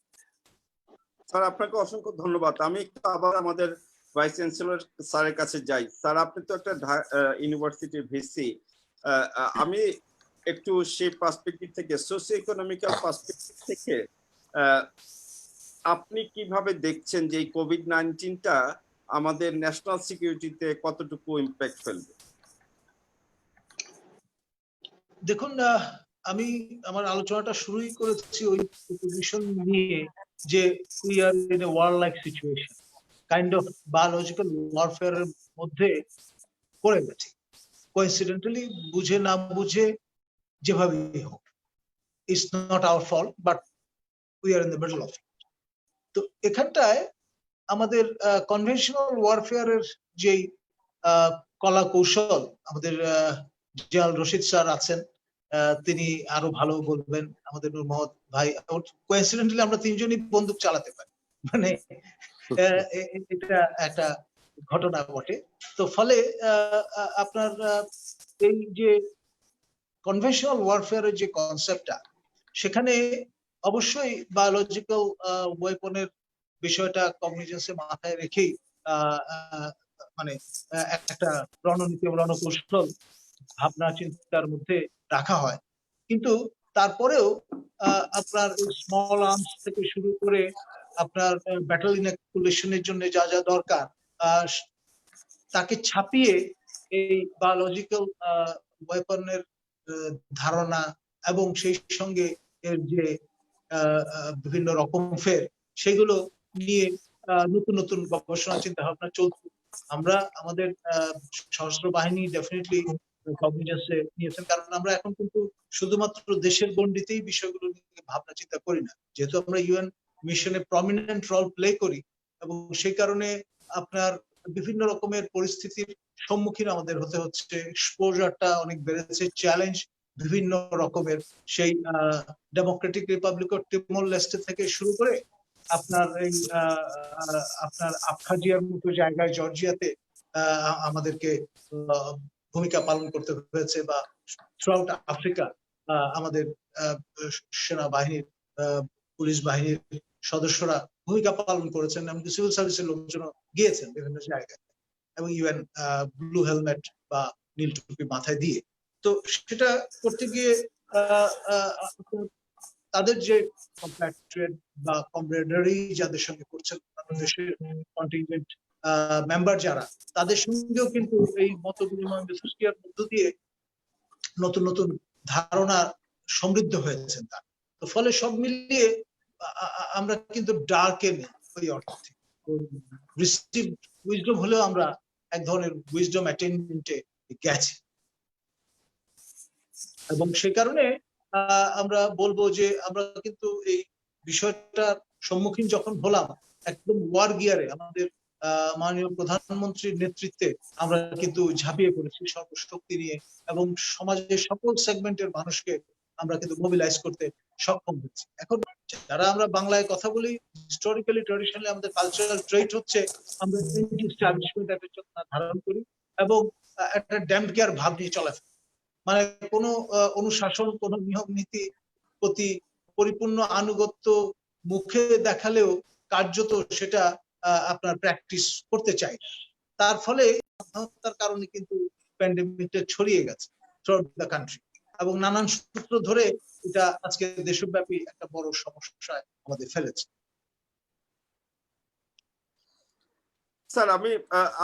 স্যার আপনাকে অসংখ্য ধন্যবাদ। আমি একটু আবার আমাদের ভাইস চ্যান্সেলর স্যারের কাছে যাই। স্যার আপনি তো একটা ইউনিভার্সিটির ভিসি, আমি একটু সেই পার্সপেক্টিভ থেকে, সোশিও ইকোনমিক্যাল পার্সপেক্টিভ থেকে আপনি কিভাবে দেখছেন যে এই COVID-19টা আমাদের ন্যাশনাল সিকিউরিটিতে কতটুকু ইম্প্যাক্ট ফেলবে? দেখুন, আমি আমার আলোচনাটা শুরুই করেছি ওই পজিশন নিয়ে যে we are in a were like situation, kind of biological warfare এর মধ্যে পড়ে গেছে। কোইন্সিডেন্টালি বুঝে না বুঝে যেভাবেই হোক, it's not our fault, but we are in the middle of it. তো এখানটায় আমাদের কনভেনশনাল ওয়ারফেয়ারের যেই কলা কৌশল, আমাদের জিয়াল রশিদ স্যার আছেন, তিনি আরো ভালো বলবেন। আমাদের নূর মোহাম্মদ ভাই, কোইন্সিডেন্টালি আমরা তিনজনই বন্দুক চালাতে পারি, মানে এটা একটা ঘটনা বটে। তো ফলে আপনার এই যে কনভেনশনাল ওয়ারফেয়ারের যে কনসেপ্টটা, সেখানে অবশ্যই বায়োলজিক্যাল ওয়েপনের বিষয়টা কগনিজেন্সে মাথায় রেখেই মানে একটা রণনীতি রণকৌশল ভাবনা চিন্তার মধ্যে রাখা হয়। কিন্তু তারপরেও আপনার স্মল আর্মস থেকে শুরু করে আপনার ব্যাটল ইনঅ্যাকুলেশনের জন্য যা যা দরকার, তাকে ছাপিয়ে এই বায়োলজিক্যাল ওয়েপনের ধারণা এবং সেই সঙ্গে এর যে বিভিন্ন রকম ফের, সেগুলো নিয়ে নতুন নতুন গবেষণা চিন্তা ভাবনা চলছে। আমরা আমাদের সশস্ত্র বাহিনী ডেফিনেটলি কগনিজেন্সে নিয়েছেন, কারণ আমরা এখন কিন্তু শুধুমাত্র দেশের গণ্ডিতেই বিষয়গুলো নিয়ে ভাবনা চিন্তা করি না, যেহেতু আমরা ইউএন মিশনে প্রমিনেন্ট রোল প্লে করি, এবং সেই কারণে আপনার বিভিন্ন রকমের পরিস্থিতির সম্মুখীন আমাদের হতে হচ্ছে। এক্সপোজারটা অনেক বেড়েছে, চ্যালেঞ্জ বিভিন্ন রকমের, সেই ডেমোক্রেটিক রিপাবলিক অফ টিমোর লেস্টে থেকে শুরু করে আপনার এই আপনার আবখাজিয়ার মতো জায়গায় জর্জিয়াতে আমাদেরকে ভূমিকা পালন করতে হয়েছে, বা থ্রুআউট আফ্রিকা আমাদের সেনাবাহিনীর পুলিশ বাহিনীর সদস্যরা ভূমিকা পালন করেছেন, এমনকি সিভিল সার্ভিসের লোকজন গিয়েছেন বিভিন্ন জায়গায়, এবং ইউএন ব্লু হেলমেট বা নীল টুপি মাথায় দিয়ে। তো সেটা করতে গিয়ে তাদের যে কম্প্যাট্রিয়েট বা কমরেডারি যাদের সঙ্গে করছেন, দেশের কন্টিনজেন্ট মেম্বার যারা, তাদের সঙ্গেও কিন্তু এই মত বিনিময় মিথস্ক্রিয়ার মধ্য দিয়ে নতুন নতুন ধারণা সমৃদ্ধ হয়েছেন তার। তো ফলে সব মিলিয়ে আমরা কিন্তু ডার্কে নেই ওই অর্থে। রিসিভ উইজডম হলেও আমরা এক ধরনের উইজডম অ্যাটেইনমেন্টে গেছি, এবং সেই কারণে আমরা বলবো যে আমরা কিন্তু এই বিষয়টার সম্মুখীন যখন হলাম, একদম ওয়ার গিয়ারে আমাদের মাননীয় প্রধানমন্ত্রীর নেতৃত্বে আমরা কিন্তু ঝাঁপিয়ে পড়েছি সর্বশক্তি নিয়ে, এবং সমাজের সকল সেগমেন্টের মানুষকে আমরা কিন্তু মোবিলাইজ করতে সক্ষম হচ্ছি। এখন যারা আমরা বাংলায় কথা বলি, হিস্টোরিক্যালি ট্র্যাডিশনালি আমাদের কালচারাল ট্রেট হচ্ছে আমরা এস্টাবলিশমেন্ট একটা চেতনা ধারণ করি, এবং একটা ড্যাম্প কেয়ার ভাব নিয়ে চলাফেরা, মানে কোনো অনুশাসন, কোনো নিয়ম নীতি প্রতি পরিপূর্ণ আনুগত্য মুখে দেখালেও কার্যত সেটা আপনার প্র্যাকটিস করতে চাই। তার ফলে তার কারণে কিন্তু প্যান্ডেমিকটা ছড়িয়ে গেছে থ্রুআউট দ্য কান্ট্রি, এবং নানান সূত্র ধরে এটা আজকে দেশব্যাপী একটা বড় সমস্যায় আমাদের ফেলেছে। স্যার, আমি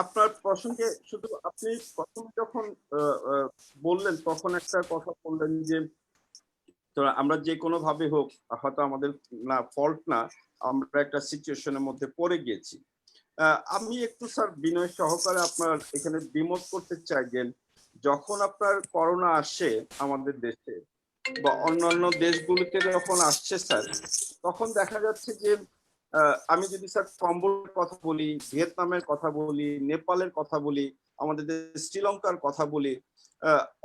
আপনার প্রসঙ্গে শুধু আপনি প্রথম যখন বললেন তখন একটা কথা বললেন যে আমরা যে কোনো ভাবে হোক, হয়তো আমাদের না ফল্ট না, আমরা একটা সিচুয়েশনের মধ্যে পড়ে গিয়েছি। আমি একটু স্যার বিনয় সহকারে আপনার এখানে দ্বিমত করতে চাই যে যখন আপনার করোনা আসে আমাদের দেশে বা অন্যান্য দেশগুলিতে যখন আসছে স্যার, তখন দেখা যাচ্ছে যে আমি যদি স্যার কম্বোডিয়ার কথা বলি, ভিয়েতনামের কথা বলি, নেপালের কথা বলি, আমাদের শ্রীলঙ্কার কথা বলি,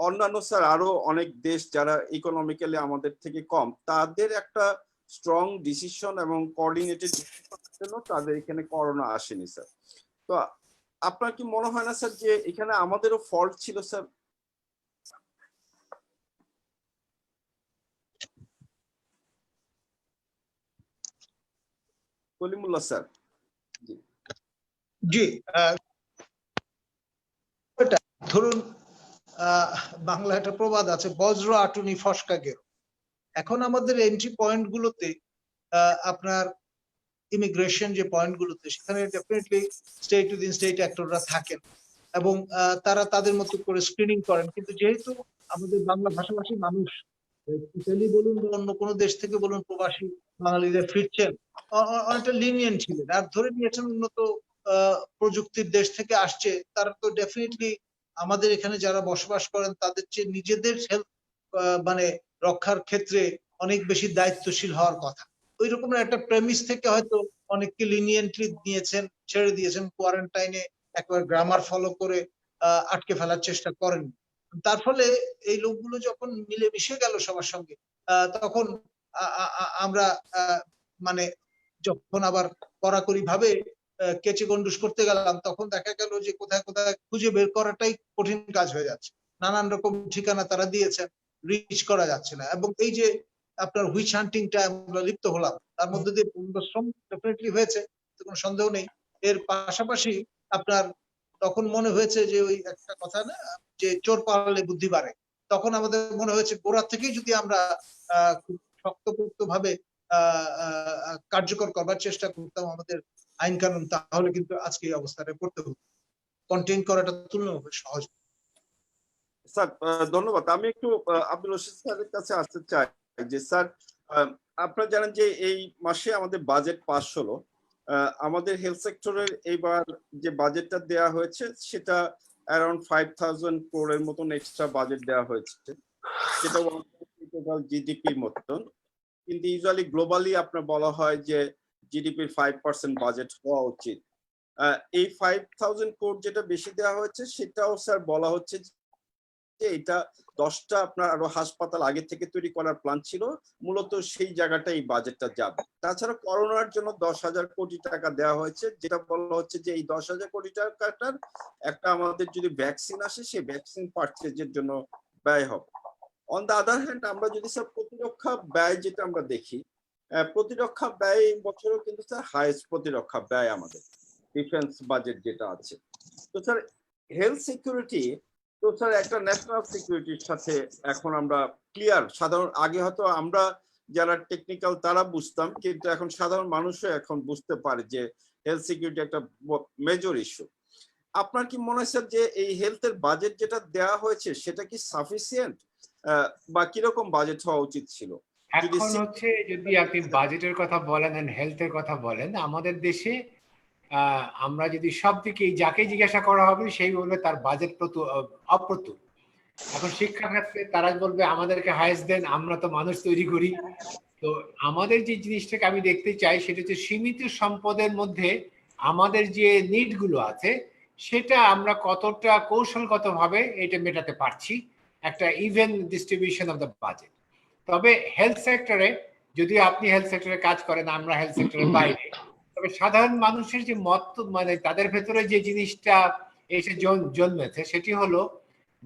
অন্যান্য স্যার আরো অনেক দেশ যারা ইকোনমিক্যালি আমাদের থেকে কম, তাদের একটা স্ট্রং ডিসিশন এবং কোঅর্ডিনেটেড জন্য তাদের এখানে করোনা আসেনি স্যার। তো আপনার কি মনে হয় না স্যার যে এখানে আমাদেরও ফল্ট ছিল স্যার? কলিমুল্লাহ স্যার। জি, ধরুন বাংলা একটা প্রবাদ আছে, বজ্র আটুনি ফসকা গেরো। এখন আমাদের এন্ট্রি পয়েন্ট গুলোতে আপনার ইমিগ্রেশন যে পয়েন্ট গুলোতে, সেখানে ডেফিনেটলি স্টেট উইদিন স্টেট অ্যাক্টররা থাকেন, এবং তারা তাদের মতো করে স্ক্রিনিং করেন। কিন্তু যেহেতু আমাদের বাংলা ভাষাভাষী মানুষ ইতালি বলুন বা অন্য কোনো দেশ থেকে বলুন, প্রবাসী বাঙালিরা ফিরছেন, অনেকটা লিনিয়েন্ট ছিলেন আর ধরে নিয়েছেন উন্নত প্রযুক্তির দেশ থেকে আসছে, তারা তো ডেফিনেটলি আমাদের এখানে যারা বসবাস করেন তাদের চেয়ে নিজেদের হেলথ মানে রক্ষার ক্ষেত্রে অনেক বেশি দায়িত্বশীল হওয়ার কথা। ওই রকমের একটা প্রেমিস থেকে হয়তো অনেককে লিনিয়েন্টলি নিয়েছেন, ছেড়ে দিয়েছেন, কোয়ারেন্টাইনে একবার গ্রামার ফলো করে আটকে ফেলার চেষ্টা করেন। তার ফলে এই লোকগুলো যখন মিলে মিশে গেল সবার সঙ্গে, তখন আমরা মানে যখন আবার কড়াকড়ি ভাবে কেচে গন্ডুস করতে গেলাম, তখন দেখা গেল যে কোথায় কোথায় খুঁজে বের করাটাই কঠিন কাজ হয়ে যাচ্ছে। নানান রকম ঠিকানা তারা দিয়েছেন, রিচ করা যাচ্ছে না। এবং এই যে আপনার হুইচ হান্টিংটা আমরা লিপ্ত হলাম, তার মধ্যে দিয়ে পরিশ্রম ডেফিনেটলি হয়েছে, কোনো সন্দেহ নেই। এর পাশাপাশি আপনার তখন মনে হয়েছে যে ওই একটা কথা না, যে চোর পালালে বুদ্ধি বাড়ে। তখন আমাদের মনে হয়েছে গোড়া থেকেই যদি আমরা খুব শক্তপোক্ত ভাবে কার্যকর করবার চেষ্টা করতাম আমাদের আইন কানুন, তাহলে কিন্তু আজকে এই অবস্থাটা পড়তে হতো। কন্টেইন করাটা তুলনামূলক সহজ। স্যার ধন্যবাদ। আমি একটু আব্দুল রশিদ স্যারের কাছে আসতে চাই যে স্যার, আপনারা জানেন যে এই মাসে আমাদের বাজেট পাস হলো। আমাদের হেলথ সেক্টরের এইবার যে বাজেটটা দেওয়া হয়েছে সেটা অ্যারাউন্ড 5000 crore মতন এক্সট্রা বাজেট দেওয়া হয়েছে, যেটা টোটাল জিডিপির মতন। কিন্তু ইউজুয়ালি গ্লোবালি আপনার বলা হয় যে জিডিপির 5% বাজেট হওয়া উচিত। এই 5000 crore যেটা বেশি দেওয়া হয়েছে সেটাও স্যার বলা হচ্ছে যে এটা 10টা আপনার আরো হাসপাতাল আগে থেকে তৈরি করার প্ল্যান ছিল, মূলত সেই জায়গাটাই বাজেটটা যাবে। তাছাড়া করোনার জন্য 10,000 কোটি টাকা দেওয়া হয়েছে, যেটা বলা হচ্ছে যে এই 10,000 কোটি টাকাটার একটা আমাদের যদি ভ্যাকসিন আসে সেই ভ্যাকসিন পারচেজের জন্য ব্যয় হবে। অন দ্য আদার হ্যান্ড আমরা যদি স্যার প্রতিরক্ষা ব্যয় যেটা আমরা দেখি, প্রতিরক্ষা ব্যয় এই বছরও কিন্তু স্যার হাইয়েস্ট প্রতিরক্ষা ব্যয় আমাদের ডিফেন্স বাজেট যেটা আছে। তো স্যার হেলথ সিকিউরিটি তো স্যার একটা ন্যাশনাল সিকিউরিটির সাথে এখন আমরা ক্লিয়ার, সাধারণ আগে হয়তো আমরা যারা টেকনিক্যাল তারা বুঝতাম, কিন্তু এখন সাধারণ মানুষও এখন বুঝতে পারে যে হেলথ সিকিউরিটি একটা মেজর ইস্যু। আপনার কি মনে হয় স্যার যে এই হেলথের বাজেট যেটা দেওয়া হয়েছে সেটা কি সাফিসিয়েন্ট, বা কিরকম বাজেট হওয়া উচিত ছিল? এখন হচ্ছে যদি আপনি বাজেটের কথা বলেন এন্ড হেলথের কথা বলেন, আমাদের দেশে আমরা যদি সব দিকে যাকে জিজ্ঞাসা করা হবে সেই বলবে তার বাজেট অপ্রতুল। এখন শিক্ষা ক্ষেত্রে তারা বলবে আমাদেরকে হায়েস্ট দেন, আমরা তো মানুষ তৈরি করি। তো আমাদের যে জিনিসটাকে আমি দেখতে চাই সেটা হচ্ছে সীমিত সম্পদের মধ্যে আমাদের যে নিড গুলো আছে সেটা আমরা কতটা কৌশলগতভাবে এটা মেটাতে পারছি, একটা even distribution of the budget. তবে হেলথ সেক্টরে, যদি আপনি হেলথ সেক্টরে কাজ করেন, আমরা হেলথ সেক্টরের বাইরে, তবে সাধারণ মানুষের যে মত, মানে তাদের ভেতরে যে জিনিসটা এসে জন্মেছে সেটি হলো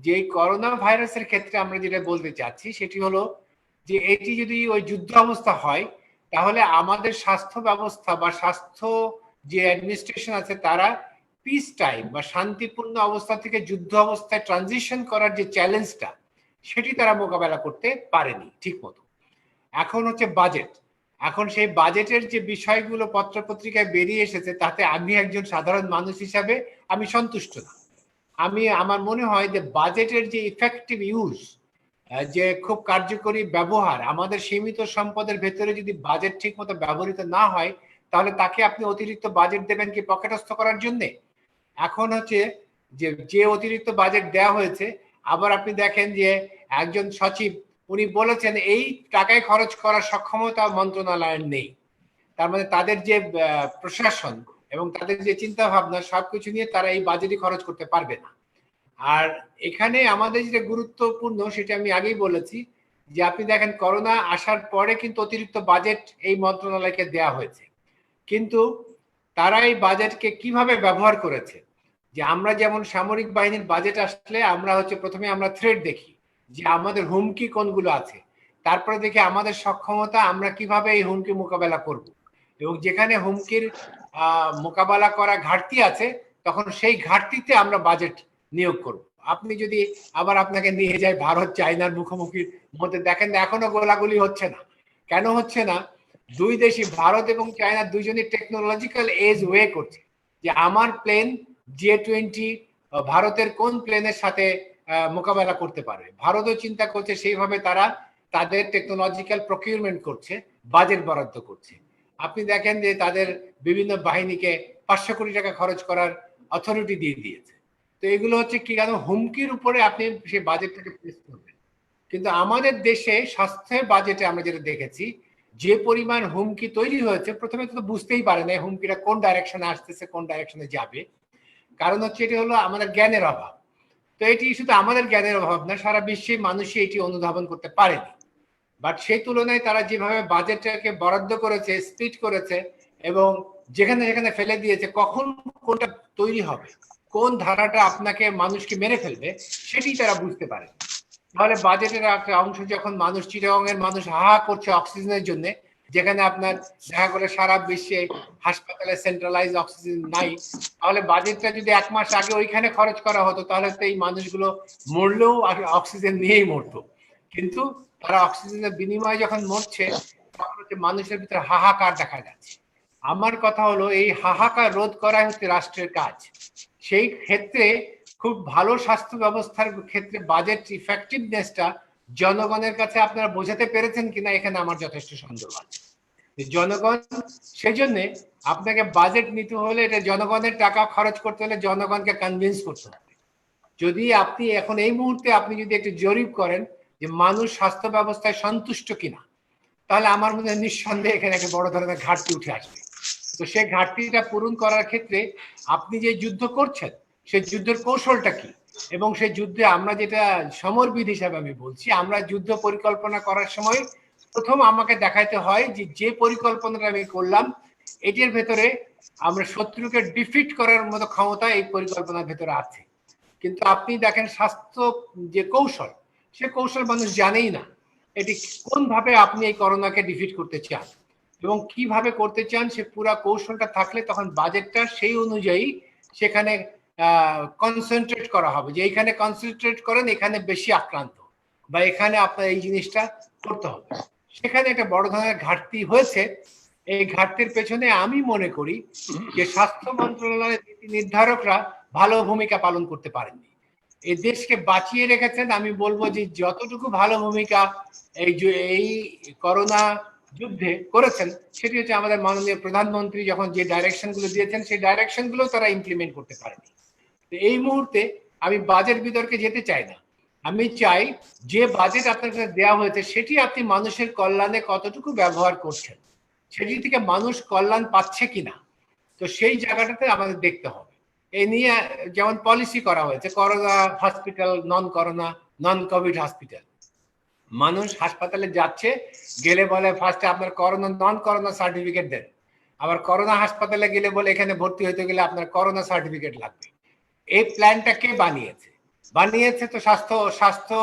যে করোনা ভাইরাসের ক্ষেত্রে আমরা যেটা বলতে চাচ্ছি সেটি হলো যে এটি যদি ওই যুদ্ধ অবস্থা হয় তাহলে আমাদের স্বাস্থ্য ব্যবস্থা বা স্বাস্থ্য যে অ্যাডমিনিস্ট্রেশন আছে তারা পিস টাইম বা শান্তিপূর্ণ অবস্থা থেকে যুদ্ধ অবস্থায় ট্রানজিশন করার যে চ্যালেঞ্জটা সেটি তারা মোকাবেলা করতে পারেনি ঠিক মতো। এখন হচ্ছে বাজেট, এখন সেই বাজেটের যে বিষয়গুলো পত্রপত্রিকায় বেরিয়ে এসেছে তাতে আমি একজন সাধারণ মানুষ হিসাবে আমি সন্তুষ্ট না। আমার মনে হয় যে বাজেটের যে ইফেক্টিভ ইউজ, যে খুব কার্যকরী ব্যবহার, আমাদের সীমিত সম্পদের ভেতরে যদি বাজেট ঠিক মতো ব্যবহৃত না হয় তাহলে তাকে আপনি অতিরিক্ত বাজেট দেবেন কি পকেটস্থ করার জন্য? এখন হচ্ছে যে অতিরিক্ত বাজেট দেওয়া হয়েছে, আবার আপনি দেখেন যে একজন সচিব উনি বলেছেন এই টাকায় খরচ করার সক্ষমতা মন্ত্রণালয়ের নেই। তার মানে তাদের যে প্রশাসন এবং তাদের যে চিন্তা ভাবনা সবকিছু নিয়ে তারা এই বাজেটই খরচ করতে পারবে না। আর এখানে আমাদের যেটা গুরুত্বপূর্ণ সেটা আমি আগেই বলেছি যে আপনি দেখেন করোনা আসার পরে কিন্তু অতিরিক্ত বাজেট এই মন্ত্রণালয়কে দেয়া হয়েছে, কিন্তু তারা এই বাজেটকে কিভাবে ব্যবহার করেছে, যে আমরা যেমন সামরিক বাহিনীর বাজেট আসলে আমরা হচ্ছে প্রথমে আমরা থ্রেট দেখি যে আমাদের হুমকি কোনগুলো আছে, তারপরে দেখি আমাদের সক্ষমতা আমরা কিভাবে এই হুমকি মোকাবেলা করব, এবং যেখানে হুমকির মোকাবেলা করা ঘাটতি আছে তখন সেই ঘাটতিতে আমরা বাজেট নিয়োগ করব। আপনি যদি আবার আপনাকে নিয়ে যায় ভারত চায়নার মুখোমুখির মধ্যে, দেখেন এখনো গোলাগুলি হচ্ছে না। কেন হচ্ছে না? দুই দেশই, ভারত এবং চায়না দুইজনই টেকনোলজিক্যাল এজ ওয়ে করছে যে আমার প্লেন J-20 ভারতের কোন প্লেনের সাথে মোকাবেলা করতে পারবে। ভারতও চিন্তা করছে সেইভাবে তারা তাদের টেকনোলজিক্যাল প্রকিউরমেন্ট করছে, বাজেট বরাদ্দ করছে। আপনি দেখেন যে তাদের বিভিন্ন বাহিনীকে 500 কোটি টাকা খরচ করার অথরিটি দিয়ে দিয়েছে। তো এগুলো হচ্ছে কি, কেন হুমকির উপরে আপনি সেই বাজেটটাকে প্লেস করবেন। কিন্তু আমাদের দেশে স্বাস্থ্যের বাজেটে আমরা যেটা দেখেছি, যে পরিমাণ হুমকি তৈরি হয়েছে, প্রথমে তো বুঝতেই পারে না হুমকিটা কোন ডাইরেকশনে আসতেছে, কোন ডাইরেকশনে যাবে। কারণ হচ্ছে এটি হলো আমাদের জ্ঞানের অভাব। তো এটি শুধু আমাদের জ্ঞানের অভাব না, সারা বিশ্বে মানুষই এটি অনুধাবন করতে পারেনি। বাট সেই তুলনায় তারা যেভাবে বাজেটটাকে বরাদ্দ করেছে, স্প্লিট করেছে, এবং যেখানে যেখানে ফেলে দিয়েছে, কখন কোনটা তৈরি হবে, কোন ধারাটা আপনাকে মানুষকে মেরে ফেলবে, সেটি তারা বুঝতে পারে। তাহলে বাজেটের একটা অংশ যখন মানুষ, চিটাগং এর মানুষ হাহা করছে অক্সিজেনের জন্য, যেখানে আপনার দেখা করে সারা বিশ্বে হাসপাতালে সেন্ট্রালাইজ অক্সিজেন নাই, তাহলে বাজেটটা যদি 1 মাস আগে ওইখানে খরচ করা হতো, তাহলে তো এই মানুষগুলো মরলেও অক্সিজেন নিয়েই মরতো। কিন্তু তারা অক্সিজেনের বিনিময়ে যখন মরছে, তখন হচ্ছে মানুষের ভিতরে হাহাকার দেখা যাচ্ছে। আমার কথা হলো, এই হাহাকার রোধ করাই হচ্ছে রাষ্ট্রের কাজ। সেই ক্ষেত্রে খুব ভালো স্বাস্থ্য ব্যবস্থার ক্ষেত্রে বাজেট ইফেক্টিভনেসটা জনগণের কাছে আপনারা বোঝাতে পেরেছেন কিনা, এখানে আমার যথেষ্ট সন্দেহ আছে। জনগণ, সেই জন্য আপনাকে বাজেট নিতে হলে এটা জনগণের টাকা খরচ করতে হলে জনগণকে কনভিন্স করতে হবে। যদি আপনি এখন এই মুহূর্তে আপনি যদি একটু জরিপ করেন যে মানুষ স্বাস্থ্য ব্যবস্থায় সন্তুষ্ট কিনা, তাহলে আমার মনে হয় নিঃসন্দেহে এখানে একটা বড় ধরনের ঘাটতি উঠে আসবে। তো সেই ঘাটতিটা পূরণ করার ক্ষেত্রে আপনি যে যুদ্ধ করছেন, সেই যুদ্ধের কৌশলটা কি, এবং সেই যুদ্ধে আমরা যেটা সমরবিদ হিসাবে আমি বলছি, আমরা যুদ্ধ পরিকল্পনা করার সময় প্রথম আমাকে দেখাইতে হয় যে যে পরিকল্পনাটা আমি করলাম, এটির ভেতরে আমরা শত্রুকে ডিফিট করার মতো ক্ষমতা এই পরিকল্পনার ভেতরে আছে। কিন্তু আপনি দেখেন স্বাস্থ্য যে কৌশল, সে কৌশল মানুষ জানেই না। এটি কোন ভাবে আপনি এই করোনাকে ডিফিট করতে চান এবং কিভাবে করতে চান, সে পুরো কৌশলটা থাকলে তখন বাজেটটা সেই অনুযায়ী সেখানে কনসেন্ট্রেট করা হবে, যে এইখানে কনসেন্ট্রেট করেন, এখানে বেশি আক্রান্ত, বা এখানে আপনার এই জিনিসটা করতে হবে। সেখানে একটা বড় ধরনের ঘাটতি হয়েছে। এই ঘাটতির পেছনে আমি মনে করি যে স্বাস্থ্য মন্ত্রণালয়ের নীতি নির্ধারকরা ভালো ভূমিকা পালন করতে পারেননি। এই দেশকে বাঁচিয়ে রেখেছেন, আমি বলবো যে যতটুকু ভালো ভূমিকা এই করোনা যুদ্ধে করেছেন, সেটি হচ্ছে আমাদের মাননীয় প্রধানমন্ত্রী যখন যে ডাইরেকশন গুলো দিয়েছেন, সেই ডাইরেকশন গুলো তারা ইমপ্লিমেন্ট করতে পারেনি। তো এই মুহূর্তে আমি বাজেট বিতর্কে যেতে চাই না। আমি চাই যে বাজেট আপনার কাছে দেওয়া হয়েছে, সেটি আপনি মানুষের কল্যাণে কতটুকু ব্যবহার করছেন, সেটি থেকে মানুষ কল্যাণ পাচ্ছে কিনা, তো সেই জায়গাটাতে আমাদের দেখতে হবে। এই নিয়ে যেমন পলিসি করা হয়েছে, করোনা হসপিটাল, নন করোনা, নন কোভিড হসপিটাল। মানুষ হাসপাতালে যাচ্ছে, গেলে বলে ফার্স্টে আপনার করোনা, নন করোনা সার্টিফিকেট দেন। আবার করোনা হাসপাতালে গেলে বলে এখানে ভর্তি হতে গেলে আপনার করোনা সার্টিফিকেট লাগবে। এই প্ল্যানটা কে বানিয়েছে? বানিয়েছে তো স্বাস্থ্য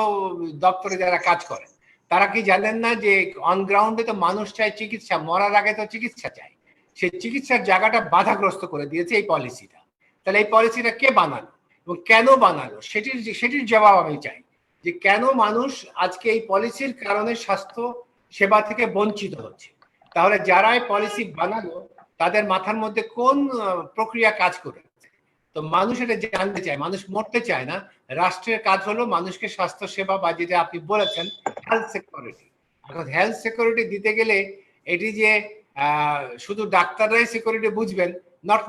দপ্তরে যারা কাজ করে। তারা কি জানেন না যে অন গ্রাউন্ডে তো মানুষ চায় চিকিৎসা, মরার আগে তো চিকিৎসা চায়। সেই চিকিৎসার জায়গাটা বাধাগ্রস্ত করে দিয়েছে এই পলিসিটা। তাহলে এই পলিসিটা কে বানালো এবং কেন বানালো, সেটির জবাব আমি চাই, যে কেন মানুষ আজকে এই পলিসির কারণে স্বাস্থ্য সেবা থেকে বঞ্চিত হচ্ছে। তাহলে যারা এই পলিসি বানালো, তাদের মাথার মধ্যে কোন প্রক্রিয়া কাজ করে? তো মানুষ এটা জানতে চায়, মানুষ মরতে চায় না। রাষ্ট্রের কাজ হলো মানুষকে স্বাস্থ্য সেবা, বা যেটা আপনি বলেছেন হেলথ সিকিউরিটি। এখন হেলথ সিকিউরিটি দিতে গেলে এটি যে শুধু ডাক্তাররাই সিকিউরিটি বুঝবেন, নট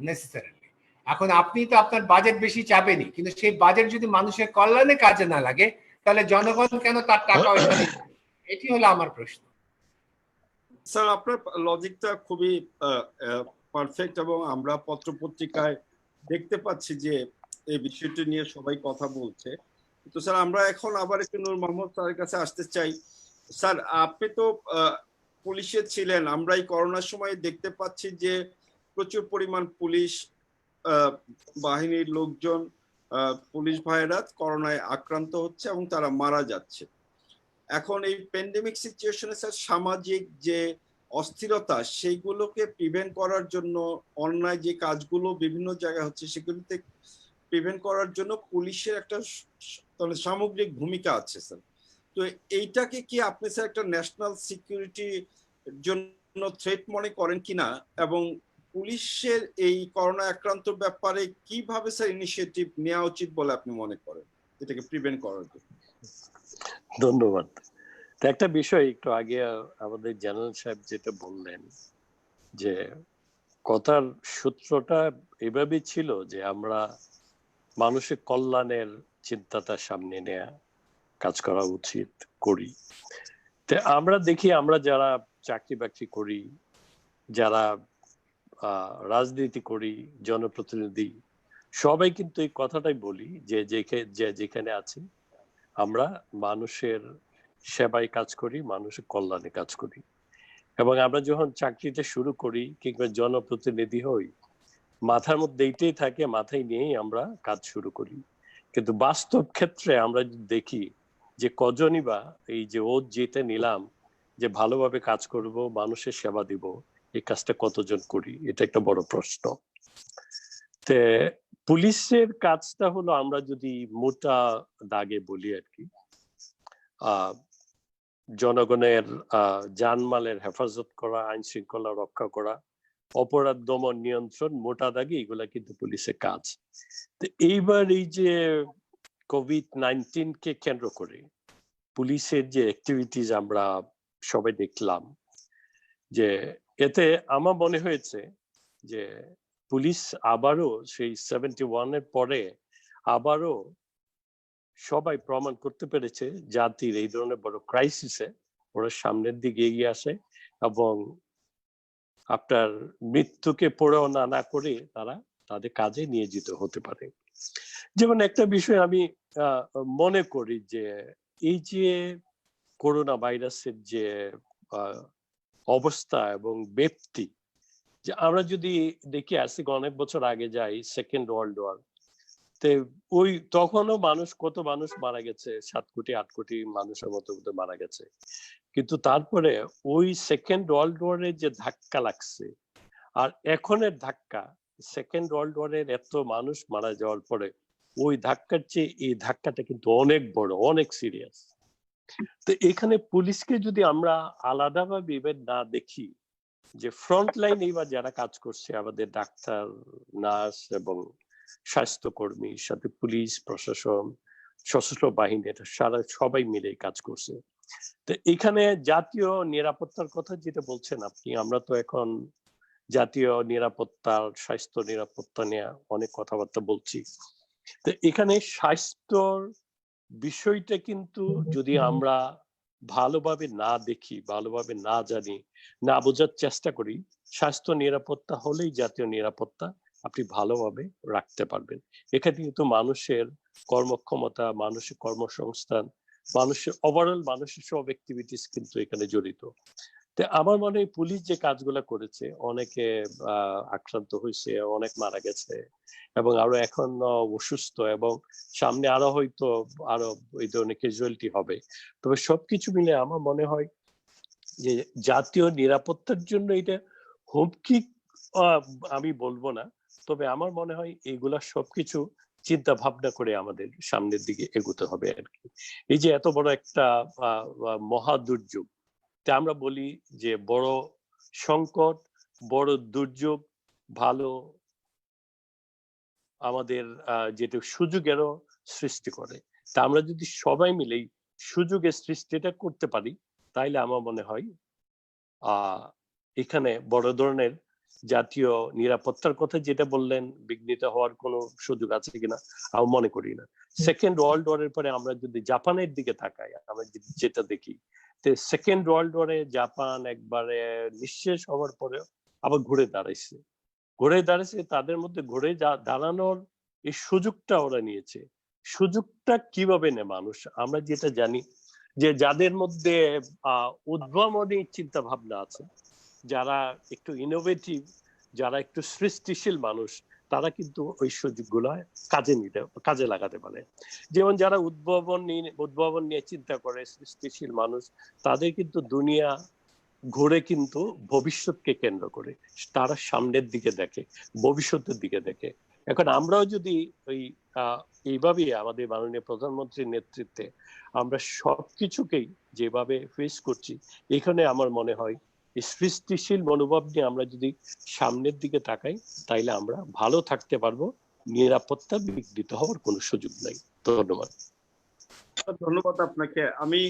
নেসেসারিলি। এখন আপনি তো আপনার বাজেট বেশি চাপেনি, কিন্তু সেই বাজেট যদি মানুষের কল্যাণে কাজে না লাগে, তাহলে জনগণ কেন তার টাকা ওইখানে? এটি হলো আমার প্রশ্ন। স্যার, আপনার লজিকটা খুবই পারফেক্ট, এবং আমরা পত্র পত্রিকায় দেখতে পাচ্ছি যে এই বিষয়টি নিয়ে সবাই কথা বলছে। তো স্যার, আমরা এখন আবার একটু নূর মোহাম্মদ স্যারের কাছে আসতে চাই। স্যার, আপনি তো পুলিশে ছিলেন। আমরা এই করোনার সময় দেখতে পাচ্ছি যে প্রচুর পরিমাণ পুলিশ বাহিনীর লোকজন, পুলিশ ভাইরা করোনায় আক্রান্ত হচ্ছে এবং তারা মারা যাচ্ছে। এখন এই প্যান্ডেমিক সিচুয়েশনে স্যার, সামাজিক যে অস্থিরতা, সেইগুলোকে প্রিভেন্ট করার জন্য অন্যায় যে কাজগুলো বিভিন্ন জায়গায় হচ্ছে, সেগুলিতে প্রিভেন্ট করার জন্য পুলিশের একটা সামগ্রিক ভূমিকা আছে স্যার। তো এইটাকে কি আপনি স্যার একটা ন্যাশনাল সিকিউরিটির জন্য থ্রেট মনে করেন কিনা, এবং পুলিশের এই করোনা আক্রান্ত ব্যাপারে কিভাবে স্যার ইনিশিয়েটিভ নেওয়া উচিত বলে আপনি মনে করেন এটাকে প্রিভেন্ট করার জন্য? ধন্যবাদ। তো একটা বিষয় একটু আগে আমাদের জেনারেল সাহেব যেটা বললেন যে কথার সূত্রটা এভাবে ছিল যে আমরা মানুষের কল্যাণের চিন্তাটা সামনে নেয়া কাজ করা উচিত করি। তো আমরা দেখি আমরা যারা চাকরি বাকরি করি, যারা রাজনীতি করি, জনপ্রতিনিধি, সবাই কিন্তু এই কথাটাই বলি যে যেখানে আছি আমরা মানুষের সেবায় কাজ করি, মানুষের কল্যাণে কাজ করি। এবং আমরা যখন চাকরিটা শুরু করি কিংবা জনপ্রতিনিধি হই, মাথার মধ্যে এইটাই থাকে, মাথায় নিয়েই আমরা কাজ শুরু করি। কিন্তু বাস্তব ক্ষেত্রে আমরা দেখি যে কজনই বা এই যে ওত যেতে নিলাম যে ভালোভাবে কাজ করব, মানুষের সেবা দিব, এই কাজটা কতজন করি, এটা একটা বড় প্রশ্ন। তে পুলিশের কাজটা হলো, আমরা যদি মোটা দাগে বলি আর কি, জনগণের জানমালের হেফাজত করা, আইন শৃঙ্খলা রক্ষা করা, অপরাধ দমন নিয়ন্ত্রণ, মোটা দাগে এগুলা কিন্তু পুলিশের কাজ। তো এইবার এই যে কোভিড-19 কে কেন্দ্র করে পুলিশের যে অ্যাক্টিভিটিস আমরা সবাই দেখলাম, যে এতে আমার মনে হয়েছে যে পুলিশ আবারও সেই 71 এর পরে আবারও সবাই প্রমাণ করতে পেরেছে জাতির এই ধরনের বড় ক্রাইসিসে ওরা সামনের দিকে এগিয়ে আসে এবং আপনার মৃত্যুকে পড়েও না করে তারা তাদের কাজে নিয়োজিত হতে পারে। যেমন একটা বিষয় আমি মনে করি যে এই যে করোনা ভাইরাসের যে অবস্থা এবং ব্যাপ্তি, যে আমরা যদি দেখি আজকে অনেক বছর আগে যাই, সেকেন্ড ওয়ার্ল্ড ওয়ার, ওই তখনও কত মানুষ মারা গেছে, 7 কোটি 8 কোটি মানুষের মতো মারা গেছে। কিন্তু তারপরে ওই সেকেন্ড ওয়ার্ল্ড ওয়ারের যে ধাক্কা লাগছে আর এখনের ধাক্কা, সেকেন্ড ওয়ার্ল্ড ওয়ারের এত মানুষ মারা যাওয়ার পরে ওই ধাক্কার চেয়ে এই ধাক্কাটা কিন্তু অনেক বড়, অনেক সিরিয়াস। তো এখানে পুলিশকে যদি আমরা আলাদাভাবে না দেখি, যে ফ্রন্ট লাইন এবার যারা কাজ করছে, আমাদের ডাক্তার, নার্স এবং স্বাস্থ্যকর্মী, সাথে পুলিশ প্রশাসন, সশস্ত্র বাহিনী, এটা সবাই মিলে কাজ করছে। তো এখানে জাতীয় নিরাপত্তার কথা যেটা বলছেন আপনি, আমরা তো এখন জাতীয় নিরাপত্তার, স্বাস্থ্য নিরাপত্তা নিয়ে অনেক কথাবার্তা বলছি। তো এখানে স্বাস্থ্যর বিষয়টা কিন্তু যদি আমরা ভালোভাবে না দেখি, ভালোভাবে না জানি, না বোঝার চেষ্টা করি, স্বাস্থ্য নিরাপত্তা হলেই জাতীয় নিরাপত্তা আপনি ভালোভাবে রাখতে পারবেন। এখানে কিন্তু মানুষের কর্মক্ষমতা, মানুষের কর্মসংস্থান, মানুষের ওভারঅল মানুষের সব অ্যাক্টিভিটিস কিন্তু এখানে জড়িত। তো আমার মনে হয় পুলিশ যে কাজগুলো করেছে, অনেকে আক্রান্ত হয়েছে, অনেক মারা গেছে এবং আরো এখন অসুস্থ, এবং সামনে আরো হয়তো আরো এই ধরনের ক্যাজুয়ালিটি হবে। তবে সবকিছু মিলে আমার মনে হয় যে জাতীয় নিরাপত্তার জন্য এটা হুমকি আমি বলবো না, তবে আমার মনে হয় এগুলা সবকিছু চিন্তা ভাবনা করে আমাদের সামনের দিকে এগোতে হবে আর কি। এই যে এত বড় একটা মহা দুর্যোগ, আমরা বলি যে বড় সংকট, বড় দুর্যোগ ভালো আমাদের যেটা সুযোগেরও সৃষ্টি করে। তা আমরা যদি সবাই মিলে সুযোগের সৃষ্টিটা করতে পারি, তাইলে আমার মনে হয় এখানে বড় ধরনের জাতীয় নিরাপত্তার কথা যেটা বললেন, বিঘ্নিত হওয়ার কোনো সুযোগ আছে কিনা আমি মনে করি না। সেকেন্ড ওয়ার্ল্ড ওয়ারের পরে আমরা যদি জাপানের দিকে তাকাই, আমরা যেটা দেখি, সেকেন্ড ওয়ার্ল্ড ওয়ারে জাপান একবারে নিঃশেষ হওয়ার পরে আবার ঘুরে দাঁড়াইছে, তাদের মধ্যে ঘুরে দাঁড়ানোর এই সুযোগটা ওরা নিয়েছে। সুযোগটা কিভাবে নেয় মানুষ, আমরা যেটা জানি যে যাদের মধ্যে উদ্ভাবনী চিন্তা ভাবনা আছে, যারা একটু ইনোভেটিভ, যারা একটু সৃষ্টিশীল মানুষ, তারা কিন্তু ওই সুযোগগুলো কাজে লাগাতে পারে। যেমন যারা উদ্ভাবন নিয়ে চিন্তা করে, সৃষ্টিশীল মানুষ, তাদের কিন্তু দুনিয়া ঘুরে কিন্তু ভবিষ্যৎকে কেন্দ্র করে, তারা সামনের দিকে দেখে, ভবিষ্যতের দিকে দেখে। এখন আমরাও যদি এইভাবেই আমাদের মাননীয় প্রধানমন্ত্রীর নেতৃত্বে আমরা সবকিছুকেই যেভাবে ফেস করছি, এখানে আমার মনে হয় এই সৃষ্টিশীল মনোভাব নিয়ে আমরা যদি সামনের দিকে তাকাই, তাইলে আমরা ভালো থাকতে পারবো, নিরাপত্তা বিঘ্নিত হওয়ার কোনো সুযোগ নাই। ধন্যবাদ। ধন্যবাদ আপনাকে। আমি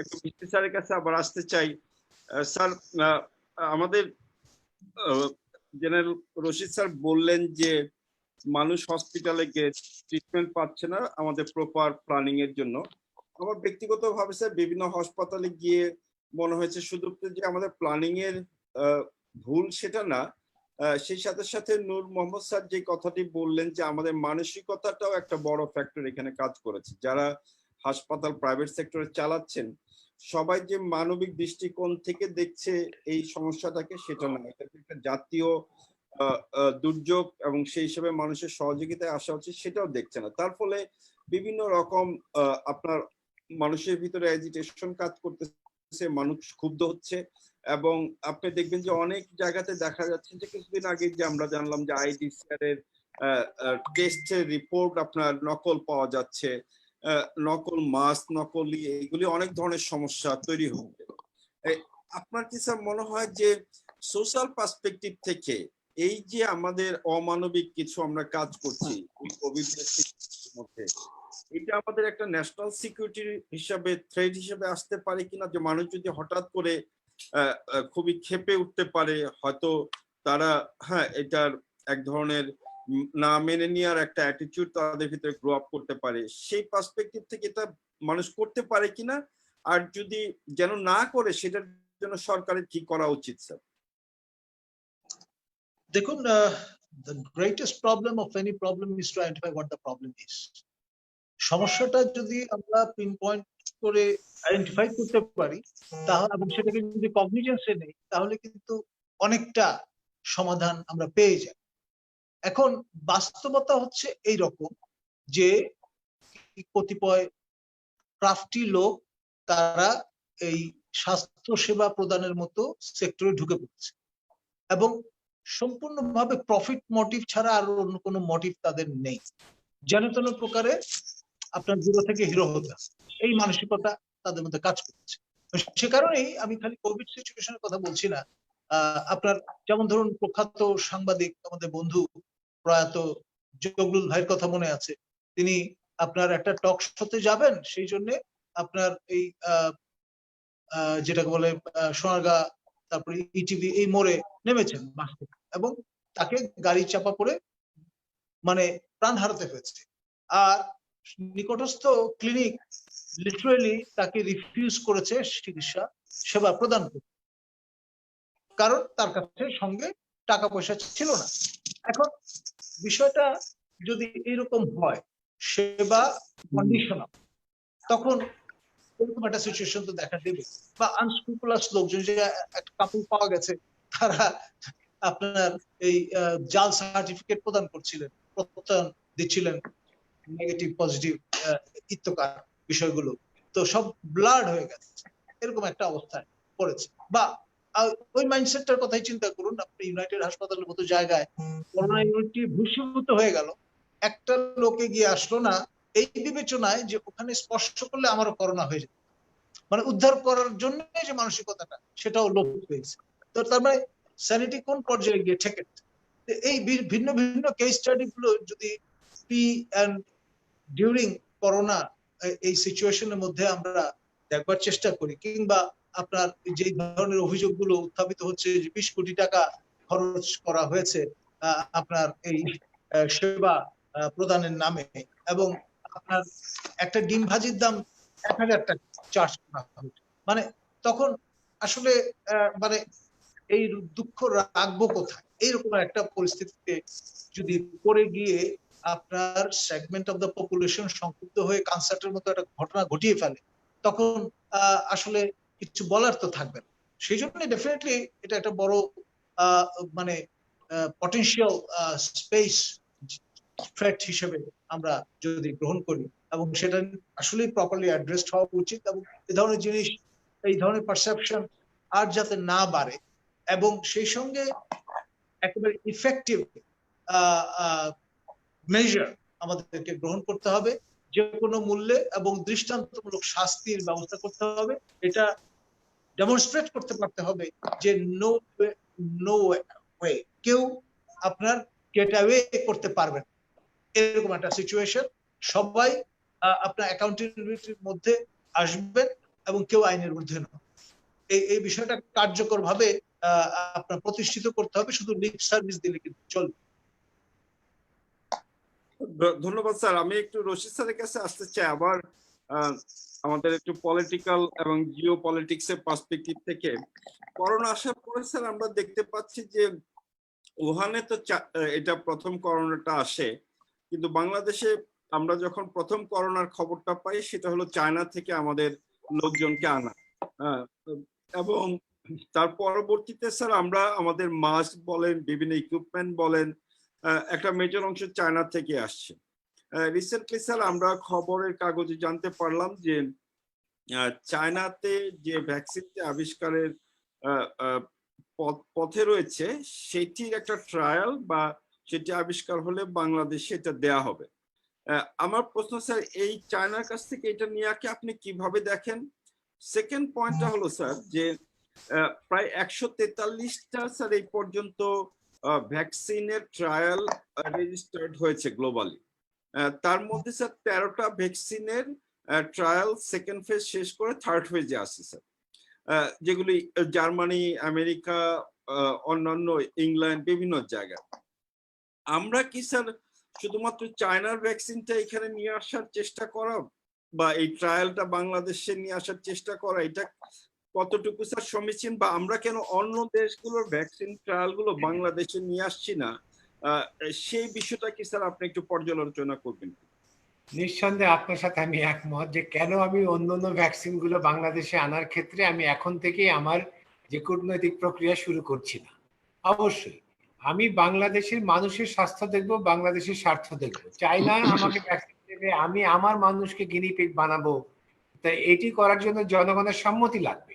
একটু মিস্ত্রি স্যারের কাছে আবার আসতে চাই। স্যার, আমাদের জেনারেল রশিদ স্যার বললেন যে মানুষ হসপিটালে গিয়ে ট্রিটমেন্ট পাচ্ছে না আমাদের প্রপার প্ল্যানিং এর জন্য। আমার ব্যক্তিগতভাবে স্যার বিভিন্ন হাসপাতালে গিয়ে মনে হয়েছে শুধু যে আমাদের প্ল্যানিং এর ভুল সেটা না, সেই সাথে সাথে নূর মোহাম্মদ স্যার যে কথাটি বললেন যে আমাদের মানসিকতাটাও একটা বড় ফ্যাক্টর এখানে কাজ করেছে। যারা হাসপাতাল প্রাইভেট সেক্টরে চালাচ্ছেন সবাই যে মানবিক দৃষ্টিকোণ থেকে দেখছে এই সমস্যাটাকে সেটা না, এটা একটা জাতীয় দুর্যোগ এবং সেই হিসেবে মানুষের সহযোগিতায় আসা উচিত সেটাও দেখছে না। তার ফলে বিভিন্ন রকম আপনার মানুষের ভিতরে এজিটেশন কাজ করতেছে, মানুষ ক্ষুব্ধ হচ্ছে এবং আপনি দেখবেন যে অনেক জায়গাতে দেখা যাচ্ছে যে কিছুদিন আগে যে আমরা জানলাম যে আইডিসিআর এর টেস্টের রিপোর্ট আপনার নকল পাওয়া যাচ্ছে, নকল মাস্ক, নকলি, এগুলি অনেক ধরনের সমস্যা তৈরি হচ্ছে। আপনার কি স্যার মনে হয় যে সোশ্যাল পার্সপেক্টিভ থেকে এই যে আমাদের অমানবিক কিছু আমরা কাজ করছি কোভিড মধ্যে, এটা আমাদের একটা ন্যাশনাল সিকিউরিটি হিসাবে থ্রেট হিসেবে আসতে পারে কিনা? যে মানুষ যদি হঠাৎ করে খুবই ক্ষেপে উঠতে পারে, হয়তো তারা এটার এক ধরনের না মেনে নেওয়ার একটা অ্যাটিটিউড তাদের ভিতরে গ্রো আপ করতে পারে, সেই পার্সপেক্টিভ থেকে এটা মানুষ করতে পারে কিনা, আর যদি যেন না করে সেটার জন্য সরকারের কি করা উচিত স্যার? দেখুন, the greatest problem of any problem is to identify what the problem is. সমস্যাটা যদি আমরা পিন পয়েন্ট করে আইডেন্টিফাই করতে পারি তাহলে এবং সেটাকে যদি কগনিজেন্সে নেই তাহলে কিন্তু অনেকটা সমাধান আমরা পেয়ে যাই। এখন বাস্তবতা হচ্ছে এই রকম যে কতিপয় ক্রাফটি লোক তারা এই স্বাস্থ্য সেবা প্রদানের মতো সেক্টরে ঢুকে পড়ছে এবং সম্পূর্ণভাবে প্রফিট মোটিভ ছাড়া আর অন্য কোনো মোটিভ তাদের নেই। যেন তেন প্রকারে আপনার জিরো থেকে হিরো হতে এই মানসিকতা তাদের মধ্যে কাজ করছে। সে কারণেই আমি খালি কোভিড সিচুয়েশনের কথা বলছি না, আপনার যেমন ধরুন প্রখ্যাত সাংবাদিক আমাদের বন্ধু প্রয়াত জগলুল ভাইয়ের কথা মনে আছে, তিনি আপনার একটা টক শোতে যাবেন সেই জন্য আপনার এই যেটাকে বলে সোনারগাঁ তারপরে ইটিভি এই মোড়ে নেমেছেন এবং তাকে গাড়ি চাপা পড়ে মানে প্রাণ হারাতে হয়েছে। আর নিকটস্থ ক্লিনিক লিটারালি তাকে রিফিউজ করেছে চিকিৎসা সেবা প্রদান করতে, কারণ তার কাছে সঙ্গে টাকা পয়সা ছিল না। এখন বিষয়টা যদি এরকম হয় সেবা কন্ডিশনাল, তখন এরকম একটা সিচুয়েশন তো দেখা দেবে। বা আনস্ক্রুপুলাস লোকজন, যে একটা কাপড় পাওয়া গেছে তারা আপনার এই জাল সার্টিফিকেট প্রদান করছিলেন, প্রত্যয়ন দিচ্ছিলেন, নেগেটিভ পজিটিভ ইত্যকার বিষয়গুলো, তো সব ব্লাড হয়ে গেছে, এরকম একটা অবস্থায় পড়েছে। বা ওই মাইন্ডসেটটার কথাই চিন্তা করুন, আপনি ইউনাইটেড হাসপাতালের মতো জায়গায় করোনা ইউনিটটি ভূষীভূত হয়ে গেল, একটা লোকে গিয়ে আসলো না এই বিবেচনায় যে ওখানে স্পর্শ করলে আমারও করোনা হয়ে যেত, মানে উদ্ধার করার জন্য যে মানসিকতাটা সেটাও লোপ হয়েছে। তো তার মানে স্যানিটি কোন পর্যায়ে গিয়ে ঠেকে। এই ভিন্ন ভিন্ন কেস স্টাডি গুলো যদি প্রি এন্ড ডিউরিং করোনা এই সিচুয়েশনের মধ্যে আমরা দেখবার চেষ্টা করি, কিংবা আপনার যে ধরনের অভিযোগগুলো উত্থাপিত হচ্ছে যে 20 কোটি টাকা খরচ করা হয়েছে আপনার এই সেবা প্রদানের নামে, এবং আপনার একটা ডিম ভাজির দাম 1000 টাকা চার্জ করা হচ্ছে, মানে তখন আসলে মানে এই দুঃখ রাখবো কোথায়? এইরকম একটা পরিস্থিতিতে যদি পড়ে গিয়ে আপনার সেগমেন্ট অফ দ্য পপুলেশন সংক্ষিপ্ত হয়ে কনসার্টের মতো একটা ঘটনা ঘটিয়ে ফেলে, তখন আসলে কিছু বলার তো থাকবে না। সেই জন্য ডেফিনেটলি এটা একটা বড় মানে পটেনশিয়াল স্পেস থ্রেট হিসেবে আমরা যদি গ্রহণ করি এবং সেটা আসলে প্রপারলি অ্যাড্রেসড হওয়া উচিত, এবং এই ধরনের জিনিস, এই ধরনের পারসেপশন আর যাতে না বাড়ে, এবং সেই সঙ্গে একেবারে ইফেক্টিভ মেজার আমাদেরকে গ্রহণ করতে হবে, যে কোনো মূল্যে, এবং দৃষ্টান্তমূলক শাস্তির ব্যবস্থা করতে হবে। এটা ডেমনস্ট্রেট করতে পারতে হবে যে নো ওয়ে কেউ আপনার গেট অ্যাওয়ে করতে পারবে না, এরকম একটা সিচুয়েশন। সবাই আপনার অ্যাকাউন্টেবিলিটির মধ্যে আসবেন এবং কেউ আইনের ঊর্ধ্বে নয়। এই বিষয়টা কার্যকর ভাবে আপনার প্রতিষ্ঠিত করতে হবে, শুধু লিপ সার্ভিস দিলে কিন্তু চলবে। ধন্যবাদ স্যার। আমি একটু রশিদ স্যারের কাছে আসতে চাই আবার আমাদের একটু পলিটিক্যাল এবং জিও পলিটিক্স এর পার্সপেক্টিভ থেকে। করোনা আসার পরে স্যার আমরা দেখতে পাচ্ছি যে উহানে তো এটা প্রথম করোনাটা আসে, কিন্তু বাংলাদেশে আমরা যখন প্রথম করোনার খবরটা পাই সেটা হলো চায়না থেকে আমাদের লোকজনকে আনা, এবং তার পরবর্তীতে স্যার আমরা আমাদের মাস্ক বলেন, বিভিন্ন ইকুইপমেন্ট বলেন, একটা মেজর অংশ চায়না থেকে আসছে। রিসেন্টলি স্যার আমরা খবরের কাগজে জানতে পারলাম যে চায়নাতে যে ভ্যাকসিনটি আবিষ্কারের পথে রয়েছে সেটির একটা ট্রায়াল বা সেটি আবিষ্কার হলে বাংলাদেশে এটা দেয়া হবে। আমার প্রশ্ন স্যার, এই চায়নার কাছ থেকে এটা নিয়ে আপনি কিভাবে দেখেন? সেকেন্ড পয়েন্টটা হলো স্যার যে প্রায় 143টা স্যার এই পর্যন্ত ভ্যাকসিনের ট্রায়াল রেজিস্টার্ড হয়েছে গ্লোবালি। তার মধ্যে স্যার 13টা ভ্যাকসিনের ট্রায়াল সেকেন্ড ফেজ শেষ করে থার্ড ফেজে আসছে স্যার, যেগুলি জার্মানি, আমেরিকা, অন্যান্য ইংল্যান্ড, বিভিন্ন জায়গায়। আমরা কি স্যার শুধুমাত্র চায়নার ভ্যাকসিনটা এখানে নিয়ে আসার চেষ্টা করা বা এই ট্রায়ালটা বাংলাদেশে নিয়ে আসার চেষ্টা করা, এটা কতটুকু স্যার সমীচীন, বা আমরা কেন অন্য দেশগুলোর ভ্যাকসিন ট্রায়াল গুলো বাংলাদেশে নিয়ে আসছি না, সেই বিষয়টা কি স্যার আপনি একটু পর্যালোচনা করবেন? নিঃসন্দেহে আপনার সাথে আমি একমত যে কেন আমি অন্যান্য ভ্যাকসিন গুলো বাংলাদেশে আনার ক্ষেত্রে আমি এখন থেকেই আমার যে কূটনৈতিক প্রক্রিয়া শুরু করছি না। অবশ্যই আমি বাংলাদেশের মানুষের স্বাস্থ্য দেখব, বাংলাদেশের স্বার্থ দেখব। চায়না আমাকে ভ্যাকসিন দেবে, আমি আমার মানুষকে গিনি পিগ বানাবো, তাই এটি করার জন্য জনগণের সম্মতি লাগবে।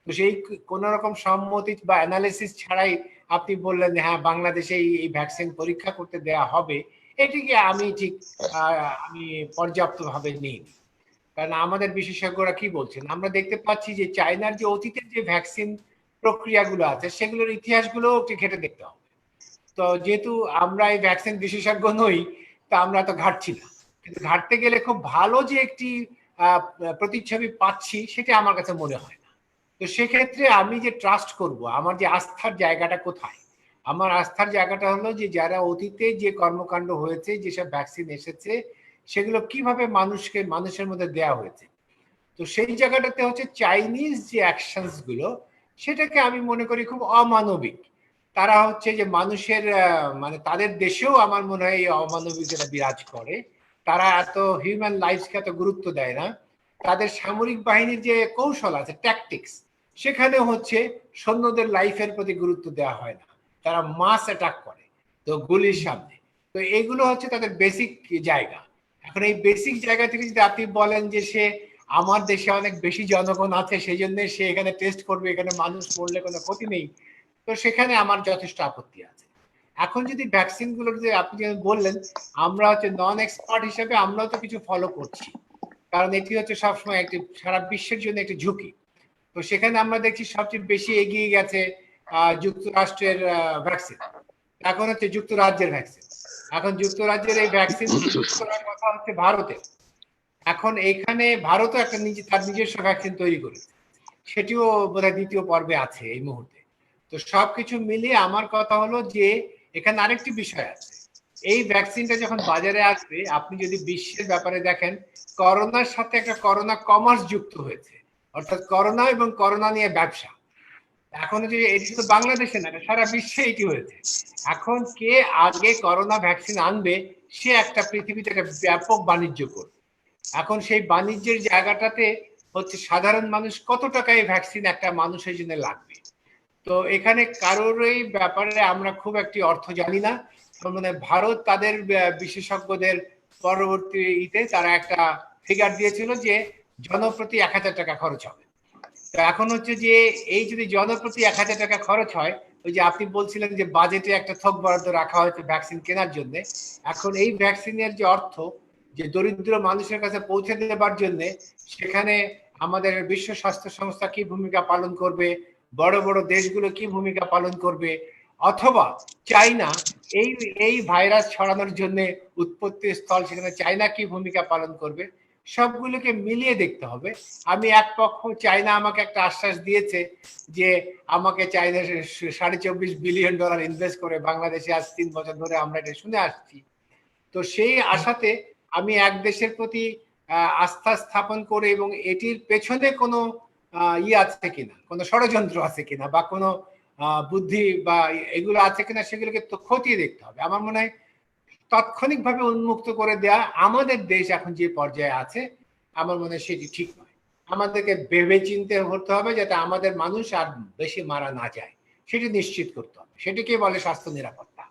তো সেই কোন রকম সম্মতি বা অ্যানালিসিস ছাড়াই আপনি বললেন হ্যাঁ বাংলাদেশে এই ভ্যাকসিন পরীক্ষা করতে দেয়া হবে, এটিকে আমি ঠিক আমি পর্যাপ্তভাবে নিই। কারণ আমাদের বিশেষজ্ঞরা কি বলছেন, আমরা দেখতে পাচ্ছি যে চায়নার যে অতীতের যে ভ্যাকসিন প্রক্রিয়াগুলো আছে সেগুলোর ইতিহাসগুলো একটু ঘেটে দেখতে হবে। তো যেহেতু আমরা এই ভ্যাকসিন বিশেষজ্ঞ নই, তা আমরা তো ঘাটছি না, কিন্তু ঘাটতে গেলে খুব ভালো যে একটি প্রতিচ্ছবি পাচ্ছি সেটা আমার কাছে মনে হয় না। তো সেক্ষেত্রে আমি যে ট্রাস্ট করব, আমার যে আস্থার জায়গাটা কোথায়? আমার আস্থার জায়গাটা হলো যে যারা অতীতে যে কর্মকাণ্ড হয়েছে, যেসব ভ্যাকসিন এসেছে সেগুলো কিভাবে মানুষের মধ্যে দেয়া হয়েছে। তো সেই জায়গাটাতে হচ্ছে চাইনিজ যে অ্যাকশনস গুলো, সেটাকে আমি মনে করি খুব অমানবিক। তারা হচ্ছে যে মানুষের মানে তাদের দেশেও আমার মনে হয় এই অমানবিকতা বিরাজ করে। তারা এত হিউম্যান লাইফকে এত গুরুত্ব দেয় না। তাদের সামরিক বাহিনীর যে কৌশল আছে, ট্যাকটিক্স, সেখানে হচ্ছে সৈন্যদের লাইফের প্রতি গুরুত্ব দেওয়া হয় না। তারা মাস অ্যাটাক করে তো গুলির সামনে। তো এগুলো হচ্ছে তাদের বেসিক জায়গা। এখন এই বেসিক জায়গা থেকে যদি আপনি বলেন যে সে আমার দেশে অনেক বেশি জনগণ আছে সেই জন্য সে এখানে টেস্ট করবে, এখানে মানুষ মরলে কোনো ক্ষতি নেই, তো সেখানে আমার যথেষ্ট আপত্তি আছে। এখন যদি ভ্যাকসিন গুলো যে আপনি যেমন বললেন, আমরা হচ্ছে নন এক্সপার্ট হিসেবে আমরাও তো কিছু ফলো করছি, কারণ এটি হচ্ছে সবসময় একটি সারা বিশ্বের জন্য একটি ঝুঁকি। তো সেখানে আমরা দেখছি সবচেয়ে বেশি এগিয়ে গেছে যুক্তরাষ্ট্রের ভ্যাকসিন, এখন হচ্ছে যুক্তরাজ্যের ভ্যাকসিন, এখন যুক্তরাজ্যের এই ভ্যাকসিন করার কথা হচ্ছে ভারতে। এখন এখানে ভারতও একটা তার নিজস্ব ভ্যাকসিন তৈরি করেছে, সেটিও বোধহয় দ্বিতীয় পর্বে আছে এই মুহূর্তে। তো সবকিছু মিলিয়ে আমার কথা হলো যে এখানে আরেকটি বিষয় আছে, এই ভ্যাকসিনটা যখন বাজারে আসবে, আপনি যদি বিশ্বের ব্যাপারে দেখেন, করোনার সাথে একটা করোনা কমার্স যুক্ত হয়েছে, অর্থাৎ করোনা এবং করোনা নিয়ে ব্যবসা। এখন যে এটি শুধু বাংলাদেশে না, সারা বিশ্বে এটি হয়েছে। এখন কে আগে করোনা ভ্যাকসিন আনবে সে একটা পৃথিবীতে একটা ব্যাপক বাণিজ্য করবে। এখন সেই বাণিজ্যের জায়গাটাতে হচ্ছে সাধারণ মানুষ কত টাকা এই ভ্যাকসিন একটা মানুষের জন্য লাগবে। তো এখানে কারোরই ব্যাপারে আমরা খুব একটি অর্থ জানি না। মানে ভারত তাদের বিশেষজ্ঞদের পরবর্তীতে তারা একটা ফিগার দিয়েছিল যে জনপ্রতি 1000 টাকা খরচ হবে। তো এখন হচ্ছে যে এই যদি জনপ্রতি 1000 টাকা খরচ হয়, ওই যে আপনি বলছিলেন যে বাজেটে একটা থোক বরাদ্দ রাখা হয়েছে ভ্যাকসিন কেনার জন্য, এখন এই ভ্যাকসিনের যে অর্থ যে দরিদ্র মানুষের কাছে পৌঁছে দেবার জন্য, সেখানে আমাদের বিশ্ব স্বাস্থ্য সংস্থা কি ভূমিকা পালন করবে, বড় বড় দেশগুলো কি ভূমিকা পালন করবে, অথবা চাইনা এই ভাইরাস ছড়ানোর জন্য উৎপত্তি স্থল, সেখানে চাইনা কি ভূমিকা পালন করবে, সবগুলোকে মিলিয়ে দেখতে হবে। আমি এক পক্ষ চায়না আমাকে একটা আশ্বাস দিয়েছে যে আমাকে চায়না $24.5 বিলিয়ন ইনভেস্ট করে বাংলাদেশে আজ 3 বছর ধরে আমরা এটা শুনে আসছি। তো সেই আশাতে আমি এক দেশের প্রতি আস্থা স্থাপন করে এবং এটির পেছনে কোনো আছে কিনা, কোনো ষড়যন্ত্র আছে কিনা বা কোনো বুদ্ধি বা এগুলো আছে কিনা সেগুলোকে তো খতিয়ে দেখতে হবে। আমার মনে হয় তাৎক্ষণিকভাবে উন্মুক্ত করে দেয়া আমাদের দেশ এখন যে পর্যায়ে আছে আমার মনে হয় সেটি ঠিক নয়। আমাদেরকে ভেবে চিন্তে হতে হবে যাতে আমাদের মানুষ আর বেশি মারা না যায়, সেটি নিশ্চিত করতে হবে। সেটিকে বলে স্বাস্থ্য নিরাপত্তা।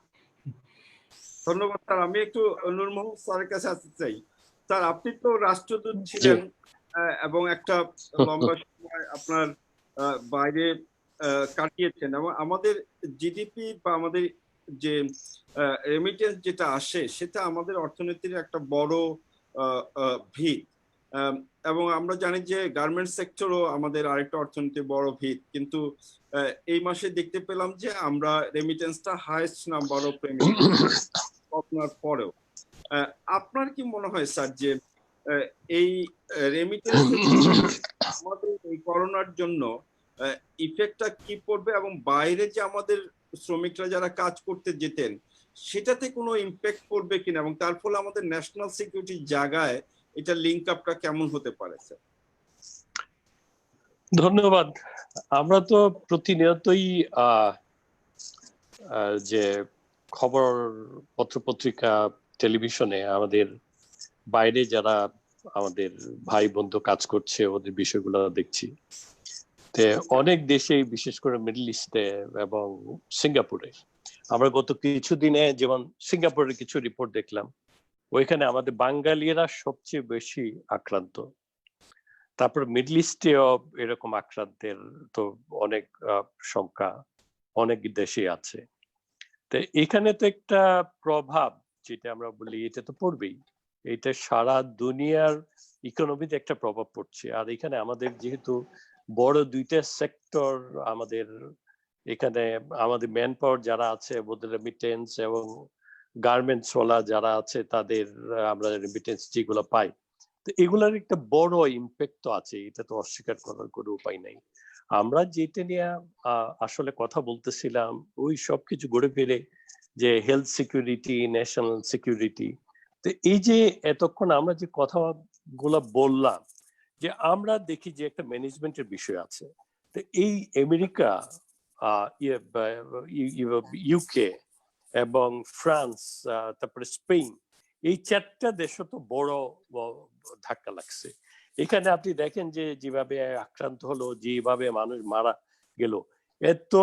ধন্যবাদ স্যার। আমি একটু নূর মোহাম্মদ স্যারের কাছে আসতে চাই। স্যার, আপনি তো রাষ্ট্রদূত ছিলেন এবং একটা লম্বা সময় আপনার বাইরে কাটিয়েছেন, এবং আমাদের জিডিপি বা আমাদের যে রেমিটেন্স যেটা আসে সেটা আমাদের অর্থনীতির একটা বড় ভিত, এবং আমরা জানি যে গার্মেন্টস সেক্টরও আমাদের আরেকটা অর্থনীতির বড় ভিত। কিন্তু এই মাসে দেখতে পেলাম যে আমরা রেমিটেন্সটা হাইয়েস্ট নাম্বার অফ আপনার পরেও। আপনার কি মনে হয় স্যার যে এই রেমিটেন্স আমাদের এই করোনার জন্য ইফেক্টটা কি পড়বে, এবং বাইরে যে আমাদের শ্রমিকরা যারা কাজ করতে যেতেন সেটাতে কোনো ইম্প্যাক্ট পড়বে কিনা, এবং তার ফলে আমাদের ন্যাশনাল সিকিউরিটির জায়গায় এটা লিঙ্ক আপটা কেমন হতে পারে স্যার? ধন্যবাদ। আমরা তো প্রতিনিয়তই যে খবর পত্রপত্রিকা টেলিভিশনে আমাদের বাইরে যারা আমাদের ভাই বন্ধু কাজ করছে ওদের বিষয়গুলো দেখছি। অনেক দেশে বিশেষ করে মিডল ইস্টে এবং সিঙ্গাপুরে আমরা গত কিছুদিনে যেমন সিঙ্গাপুরের কিছু রিপোর্ট দেখলাম, ওইখানে আমাদের বাঙালিরা সবচেয়ে বেশি আক্রান্ত। তারপর মিডল ইস্টেও এরকম আক্রান্তের তো অনেক সংখ্যা অনেক দেশে আছে। তো এখানে তো একটা প্রভাব যেটা আমরা বলি এটা তো পড়বেই, এটা সারা দুনিয়ার ইকোনমিতে একটা প্রভাব পড়ছে। আর এখানে আমাদের যেহেতু বড় দুইটা সেক্টর, আমাদের এখানে আমাদের ম্যান পাওয়ার যারা আছে ওদের রেমিটেন্স এবং গার্মেন্টস ওয়ালা যারা আছে তাদের আমরা রেমিটেন্স যেগুলো পাই, তো এগুলার একটা বড় ইম্প্যাক্ট তো আছে, এটা তো অস্বীকার করার কোনো উপায় নাই। আমরা যেটা নিয়ে আসলে কথা বলতেছিলাম ওই সবকিছু ঘুরে ফিরে যে হেলথ সিকিউরিটি, ন্যাশনাল সিকিউরিটি। তো এই যে এতক্ষণ আমরা যে কথাগুলো বললাম যে আমরা দেখি যে একটা ম্যানেজমেন্টের বিষয় আছে। তো এই আমেরিকা, ইউকে এবং ফ্রান্স, তারপরে স্পেন, এই চারটা দেশে তো বড় ধাক্কা লাগছে। এখানে আপনি দেখেন যে যেভাবে আক্রান্ত হলো, যেভাবে মানুষ মারা গেল, এত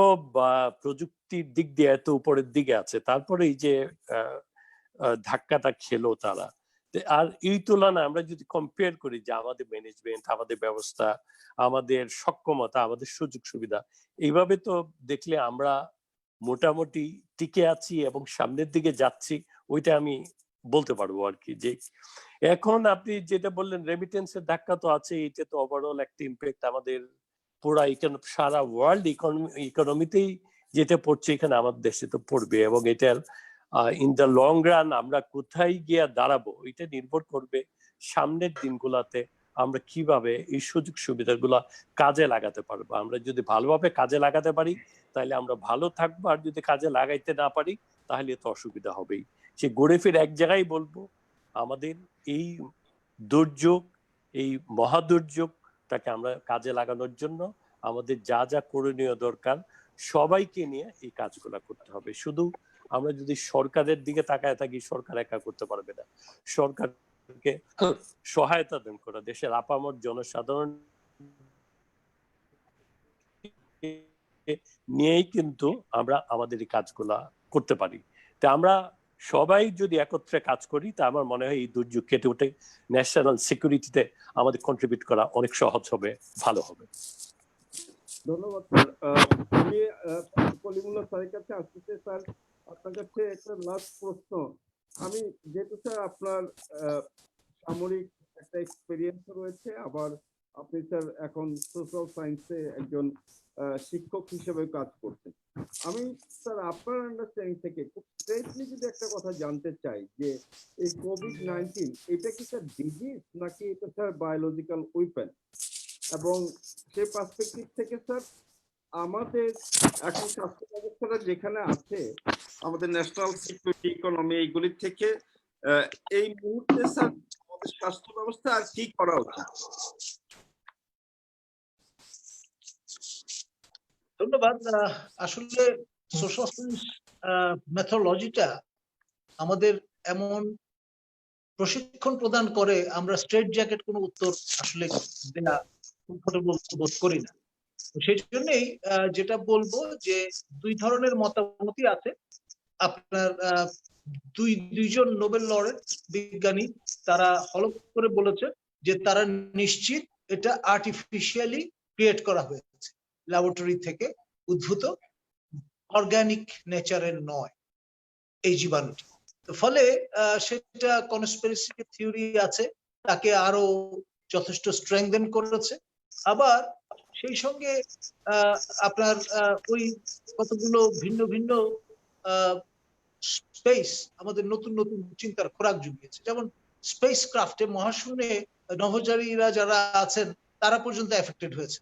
প্রযুক্তির দিক দিয়ে এত উপরের দিকে আছে, তারপরে এই যে ধাক্কাটা খেলো তারা। আর এই তুলনায় আমরা যদি কম্পেয়ার করি যে আমাদের ম্যানেজমেন্ট, আমাদের ব্যবস্থা, আমাদের সক্ষমতা, আমাদের সুযোগ সুবিধা, এইভাবে তো দেখলে আমরা মোটামুটি টিকে আছি এবং সামনের দিকে যাচ্ছি, ওইটা আমি বলতে পারবো আর কি। যে এখন আপনি যেটা বললেন রেমিটেন্সের ধাক্কা তো আছে, এটা তো ওভারঅল একটা ইম্প্যাক্ট আমাদের পুরা সারা ওয়ার্ল্ড ইকোনমিতেই যেটা পড়ছে এখানে আমাদের দেশে তো পড়বে, এবং এটার ইন দ্য লং রান আমরা কোথায় গিয়ে দাঁড়াবো এটা নির্ভর করবে সামনের দিনগুলাতে আমরা কিভাবে এই সুযোগ সুবিধাগুলা কাজে লাগাতে পারবো। আমরা যদি ভালোভাবে কাজে লাগাতে পারি তাহলে আমরা ভালো থাকবো, আর যদি কাজে লাগাইতে না পারি তাহলে তো অসুবিধা হবেই। সে ঘুরে ফিরে এক জায়গায় বলবো, আমাদের এই দুর্যোগ, এই মহাদুর্যোগটাকে আমরা কাজে লাগানোর জন্য আমাদের যা যা করণীয় দরকার সবাইকে নিয়ে এই কাজগুলা করতে হবে। শুধু আমরা যদি সরকারের দিকে তাকায় থাকি, সরকার একা করতে পারবে না। সরকারকে সহায়তা দান করা, দেশের আপামর জনসাধারণ নিয়েই কিন্তু আমরা আমাদের এই কাজগুলা করতে পারি। তা আমরা সবাই যদি একত্রে কাজ করি তা আমার মনে হয় এই দুর্যোগ কেটে উঠে ন্যাশনাল সিকিউরিটিতে আমাদের কন্ট্রিবিউট করা অনেক সহজ হবে, ভালো হবে। ধন্যবাদ স্যার। আমি কলিমুল্লাহ স্যারের কাছে আসতে স্যার, আপনার কাছে একটা লাস্ট প্রশ্ন। আমি যেহেতু স্যার আপনার সামরিক একটা এক্সপেরিয়েন্স রয়েছে, আবার আপনি স্যার এখন সোশ্যাল সায়েন্সে একজন শিক্ষক হিসেবে কাজ করছেন, আমি স্যার আপনার আন্ডারস্ট্যান্ডিং থেকে খুব স্ট্রেটলি যদি একটা কথা জানতে চাই যে এই কোভিড-19 এটা কি স্যার ডিজিজ নাকি এটা স্যার বায়োলজিক্যাল ওয়েপন, এবং সেই পার্সপেক্টিভ থেকে স্যার আমাদের এখন স্বাস্থ্য ব্যবস্থাটা যেখানে আছে, আমাদের ন্যাশনাল সিকিউরিটি, ইকোনমি, এইগুলির থেকে এই মুহূর্তে স্যার আমাদের স্বাস্থ্য ব্যবস্থা আর কি করা উচিত? ধন্যবাদ। আসলে সোশ্যাল সায়েন্স মেথোলজিটা আমাদের এমন প্রশিক্ষণ প্রদান করে, আমরা স্ট্রেট জ্যাকেট কোনো উত্তর আসলে দেয়া কমফোর্টেবল বোধ করি না। তো সেই জন্যই যেটা বলবো যে দুই ধরনের মতামতই আছে। আপনার দুইজন নোবেল লরেট বিজ্ঞানী তারা হলফ করে বলেছে যে তারা নিশ্চিত এটা আর্টিফিশিয়ালি ক্রিয়েট করা হয়েছে, ল্যাবরেটরি থেকে উদ্ভূত, অর্গানিক নেচারের নয় এই জীবাণুটি। ফলে সেটা কনস্পিরেসি থিওরি আছে, তাকে আরো যথেষ্ট স্ট্রেংথেন করেছে। আবার সেই সঙ্গে আপনার ওই কতগুলো ভিন্ন ভিন্ন স্পেস আমাদের নতুন নতুন চিন্তার খোরাক জুগিয়েছে। যেমন স্পেস ক্রাফটে, মহাশূন্যে নভোচারীরা যারা আছেন তারা পর্যন্ত এফেক্টেড হয়েছে।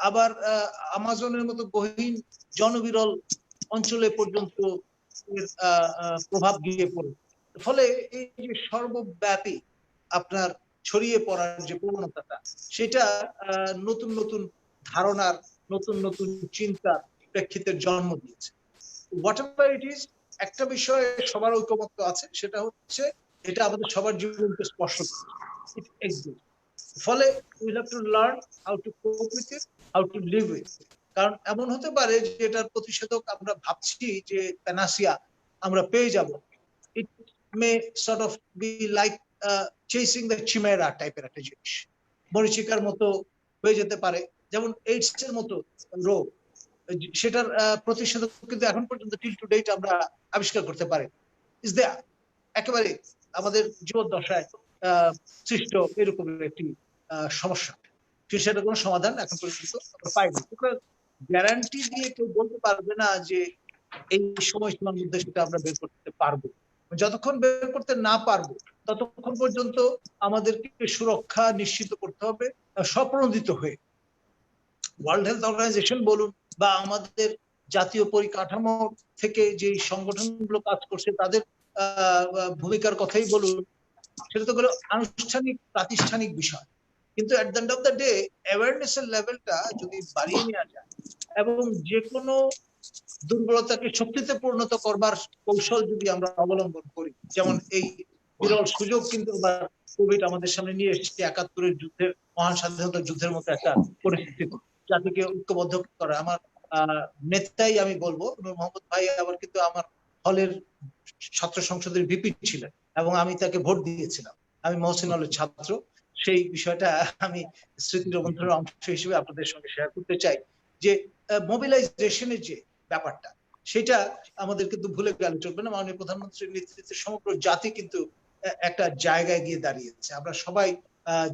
আবার আমাজনের মতো গহীন জনবিরল অঞ্চলে পর্যন্ত প্রভাব গিয়ে পড়ে। ফলে এই যে সর্বব্যাপী আপনার ছড়িয়ে পড়ার যে প্রবণতাটা, সেটা নতুন নতুন ধারণার, নতুন নতুন চিন্তার প্রেক্ষিতে জন্ম দিয়েছে। হোয়াট এভার ইট ইজ, একটা বিষয়ে সবার ঐকমত্য আছে, সেটা হচ্ছে এটা আমাদের সবার জীবনকে স্পর্শ করছে। ফলে will have to learn how to কোপ with it, how to live with it. কারণ এমন হতে পারে যে এটার প্রতিষেধক আমরা ভাবছি যে প্যানাসিয়া আমরা পেয়ে যাব, it may sort of be like chasing the chimera টাইপের একটা জিনিস, মরিচিকার মতো হয়ে যেতে পারে। যেমন এইডস এর মতো রোগ, সেটার প্রতিষেধক কিন্তু এখন পর্যন্ত টিল টু ডেট আমরা আবিষ্কার করতে পারি। ইজ দেয়ার একেবারে আমাদের জীবদ্দশায় সৃষ্ট এরকম একটি সমস্যা, সেটা কোনো সমাধান এখন পর্যন্ত আমরা পাইনি। গ্যারান্টি দিয়ে কেউ বলতে পারবে না যে এই সময়সীমার মধ্যে সেটা আমরা বের করতে পারবো। যতক্ষণ বের করতে না পারবো ততক্ষণ পর্যন্ত আমাদেরকে সুরক্ষা নিশ্চিত করতে হবে স্বপ্রণোদিত হয়ে। ওয়ার্ল্ড হেলথ অর্গানাইজেশন বলুন বা আমাদের জাতীয় পরিকাঠামো থেকে যে সংগঠনগুলো কাজ করছে তাদের ভূমিকার কথাই বলুন, সেটা তো হলো আনুষ্ঠানিক প্রাতিষ্ঠানিক বিষয়। কিন্তু at the end of the day awareness এর লেভেলটা যদি বাড়িয়ে নেওয়া যায় এবং যে কোনো দুর্বলতাকে শক্তিতে পরিণত করবার কৌশল যদি আমরা অবলম্বন করি, যেমন এই বিরল সুযোগ কিন্তু কোভিড আমাদের সামনে নিয়ে এসেছে, ৭১-এর যুদ্ধের, মহান স্বাধীনতা যুদ্ধের মতো একটা পরিস্থিতি, জাতিকে ঐক্যবদ্ধ করা। আমার নেতাই আমি বলবো, নূর মোহাম্মদ ভাই আবার কিন্তু আমার হলের ছাত্র সংসদের ভিপি ছিলেন এবং আমি তাকে ভোট দিয়েছিলাম। আমি মহসিন হলের ছাত্র। সেই বিষয়টা আমি স্মৃতি রবীন্দ্রের অংশ হিসেবে আপনাদের সঙ্গে শেয়ার করতে চাই যে মোবিলাইজেশনের যে ব্যাপারটা, সেটা আমাদের কিন্তু ভুলে গেলে চলবে না। মাননীয় প্রধানমন্ত্রীর নেতৃত্বে সমগ্র জাতি কিন্তু একটা জায়গায় গিয়ে দাঁড়িয়েছে। আমরা সবাই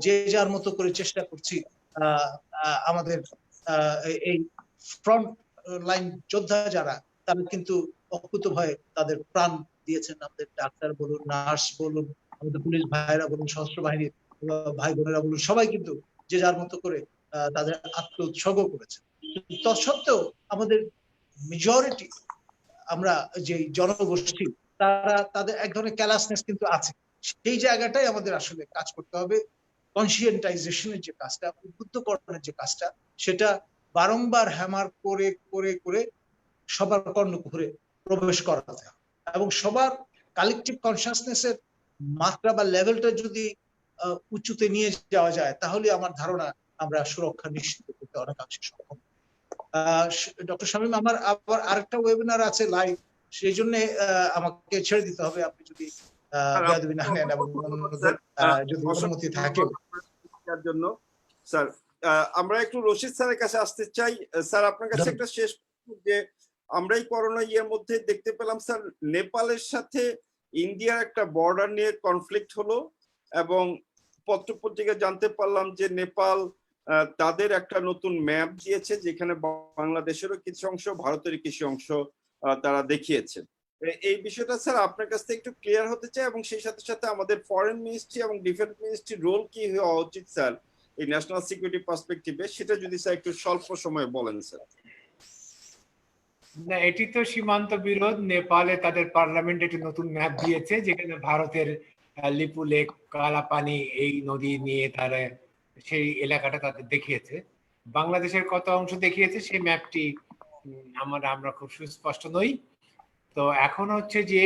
যে যার মতো করে চেষ্টা করছি আমাদের এই ফ্রন্ট লাইন যোদ্ধা যারা, তারা কিন্তু অকুতভয়ে তাদের প্রাণ দিয়েছেন। আমাদের ডাক্তার বলুন, নার্স বলুন, আমাদের পুলিশ ভাইরা বলুন, সশস্ত্র বাহিনীর ভাই বোনেরা বলুন, সবাই কিন্তু যে যার মতো করে তাদের আত্ম উৎসর্গ করেছে। তৎসত্ত্বেও আমাদের মেজরিটি, আমরা যে জনগোষ্ঠী, তারা তাদের এক ধরনের ক্যালাসনেস কিন্তু আছে। সেই জায়গাটাই আমাদের আসলে কাজ করতে হবে। কনসিয়েন্টাইজেশনের যে কাজটা, উদ্বুদ্ধকরণের যে কাজটা, সেটা বারংবার হ্যামার করে করে করে সবার কর্ণকুহরে প্রবেশ করাতে হবে এবং সবার কালেকটিভ কনসিয়াসনেসের মাত্রা বা লেভেলটা যদি উঁচুতে নিয়ে যাওয়া যায়, তাহলে আমার ধারণা আমরা সুরক্ষা নিশ্চিত করতে অনেকাংশে সক্ষম। ডক্টর শামীম, আমার আবার আরেকটা ওয়েবিনার আছে লাইভ, সেই জন্য আমাকে ছেড়ে দিতে হবে। আপনি যদি বেয়াদবি না নেন এবং যদি অনুমতি থাকে। জন্য স্যার আমরা একটু রশিদ স্যারের কাছে আসতে চাই। স্যার আপনার কাছে একটা শেষ, যে আমরা এই করোনা ইয়ের মধ্যে দেখতে পেলাম স্যার, নেপালের সাথে ইন্ডিয়ার একটা বর্ডার নিয়ে কনফ্লিক্ট হলো এবং পত্রপত্রিকায় জানতে পারলাম যে নেপাল তাদের একটা নতুন ম্যাপ দিয়েছে, যেখানে বাংলাদেশেরও কিছু অংশ, ভারতের কিছু অংশ তারা দেখিয়েছে। এই বিষয়টা স্যার আপনার কাছ থেকে একটু ক্লিয়ার হতে চাই, এবং সেই সাথে সাথে আমাদের ফরেন মিনিস্ট্রি এবং ডিফেন্স মিনিস্ট্রির রোল কি হওয়া উচিত স্যার এই ন্যাশনাল সিকিউরিটি পার্সপেক্টিভে, সেটা যদি স্যার একটু স্বল্প সময়ে বলেন স্যার। না, এটি তো সীমান্ত বিরোধ। নেপালে তাদের পার্লামেন্ট একটি নতুন ম্যাপ দিয়েছে, যেখানে ভারতের লিপু লেক, কালাপানি এই নদী নিয়ে তারা সেই এলাকাটা তাদের দেখিয়েছে। বাংলাদেশের কত অংশ দেখিয়েছে সেই ম্যাপটি আমরা খুব সুস্পষ্ট নই। তো এখন হচ্ছে যে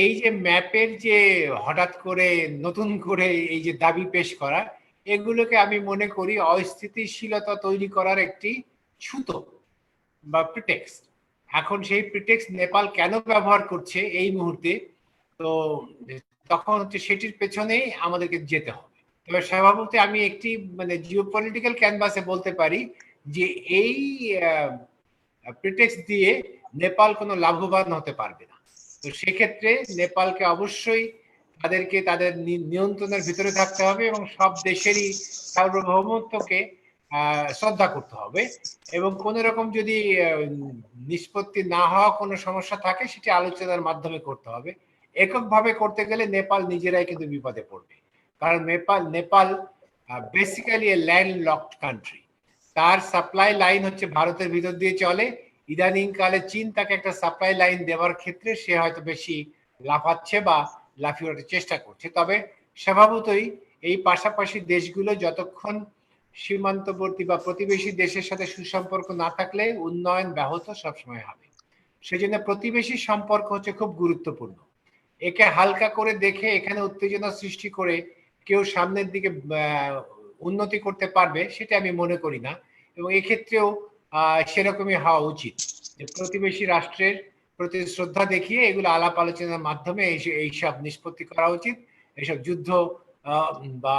এই যে ম্যাপের যে হঠাৎ করে নতুন করে এই যে দাবি পেশ করা, এগুলোকে আমি মনে করি অস্থিতিশীলতা তৈরি করার একটি ছুতো বা প্রিটেক্সট। এখন সেই প্রিটেক্সট নেপাল কেন ব্যবহার করছে এই মুহূর্তে, তো তখন হচ্ছে সেটির পেছনেই আমাদেরকে যেতে হবে। তবে স্বভাবতই আমি একটি মানে জিওপলিটিক্যাল ক্যানভাসে বলতে পারি যে এই প্রিটেক্সট দিয়ে নেপাল কোনো লাভবান হতে পারবে না। তো সেক্ষেত্রে নেপালকে অবশ্যই তাদেরকে তাদের নিয়ন্ত্রণের ভিতরে থাকতে হবে এবং সব দেশেরই সার্বভৌমত্বকে শ্রদ্ধা করতে হবে, এবং কোন রকম যদি নিষ্পত্তি না হওয়া কোনো সমস্যা থাকে সেটি আলোচনার মাধ্যমে করতে হবে। এককভাবে করতে গেলে নেপাল নিজেরাই কিন্তু বিপদে পড়বে, কারণ নেপাল বেসিক্যালি এ ল্যান্ড লকড কান্ট্রি। তার সাপ্লাই লাইন হচ্ছে ভারতের ভিতর দিয়ে চলে। ইদানিং কালে চীন তাকে একটা সাপ্লাই লাইন দেওয়ার ক্ষেত্রে সে হয়তো বেশি লাফাচ্ছে বা লাফিয়ে ওঠার চেষ্টা করছে। তবে স্বভাবতই এই পাশাপাশি দেশগুলো যতক্ষণ সীমান্তবর্তী বা প্রতিবেশী দেশের সাথে সুসম্পর্ক না থাকলে উন্নয়ন ব্যাহত সবসময় হবে। সেজন্য প্রতিবেশী সম্পর্ক হচ্ছে খুব গুরুত্বপূর্ণ। একে হালকা করে দেখে এখানে উত্তেজনা সৃষ্টি করে কেউ সামনের দিকে উন্নতি করতে পারবে সেটা আমি মনে করি না, এবং এক্ষেত্রেও সেরকমই হওয়া উচিত যে প্রতিবেশী রাষ্ট্রের প্রতি শ্রদ্ধা দেখিয়ে এগুলো আলাপ আলোচনার মাধ্যমে এইসব নিষ্পত্তি করা উচিত। এইসব যুদ্ধ বা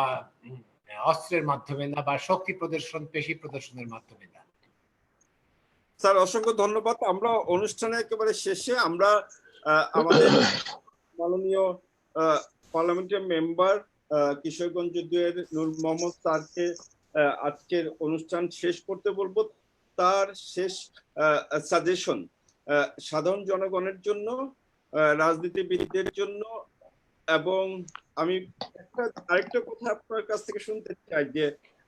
অস্ত্রের মাধ্যমে না, বা শক্তি প্রদর্শন, পেশি প্রদর্শনের মাধ্যমে না। স্যার অসংখ্য ধন্যবাদ। আমরা অনুষ্ঠানের একেবারে শেষে আমরা আমাদের মাননীয় পার্লামেন্টের মেম্বার কিশোরগঞ্জ 2-এর নূর মোহাম্মদ স্যারকে আজকের অনুষ্ঠান শেষ করতে বলবো। তার শেষ সাজেশন সাধারণ জনগণের জন্য, রাজনীতিবিদদের জন্য, এবং আমি আরেকটা কথা আপনার কাছ থেকে শুনতে চাই যে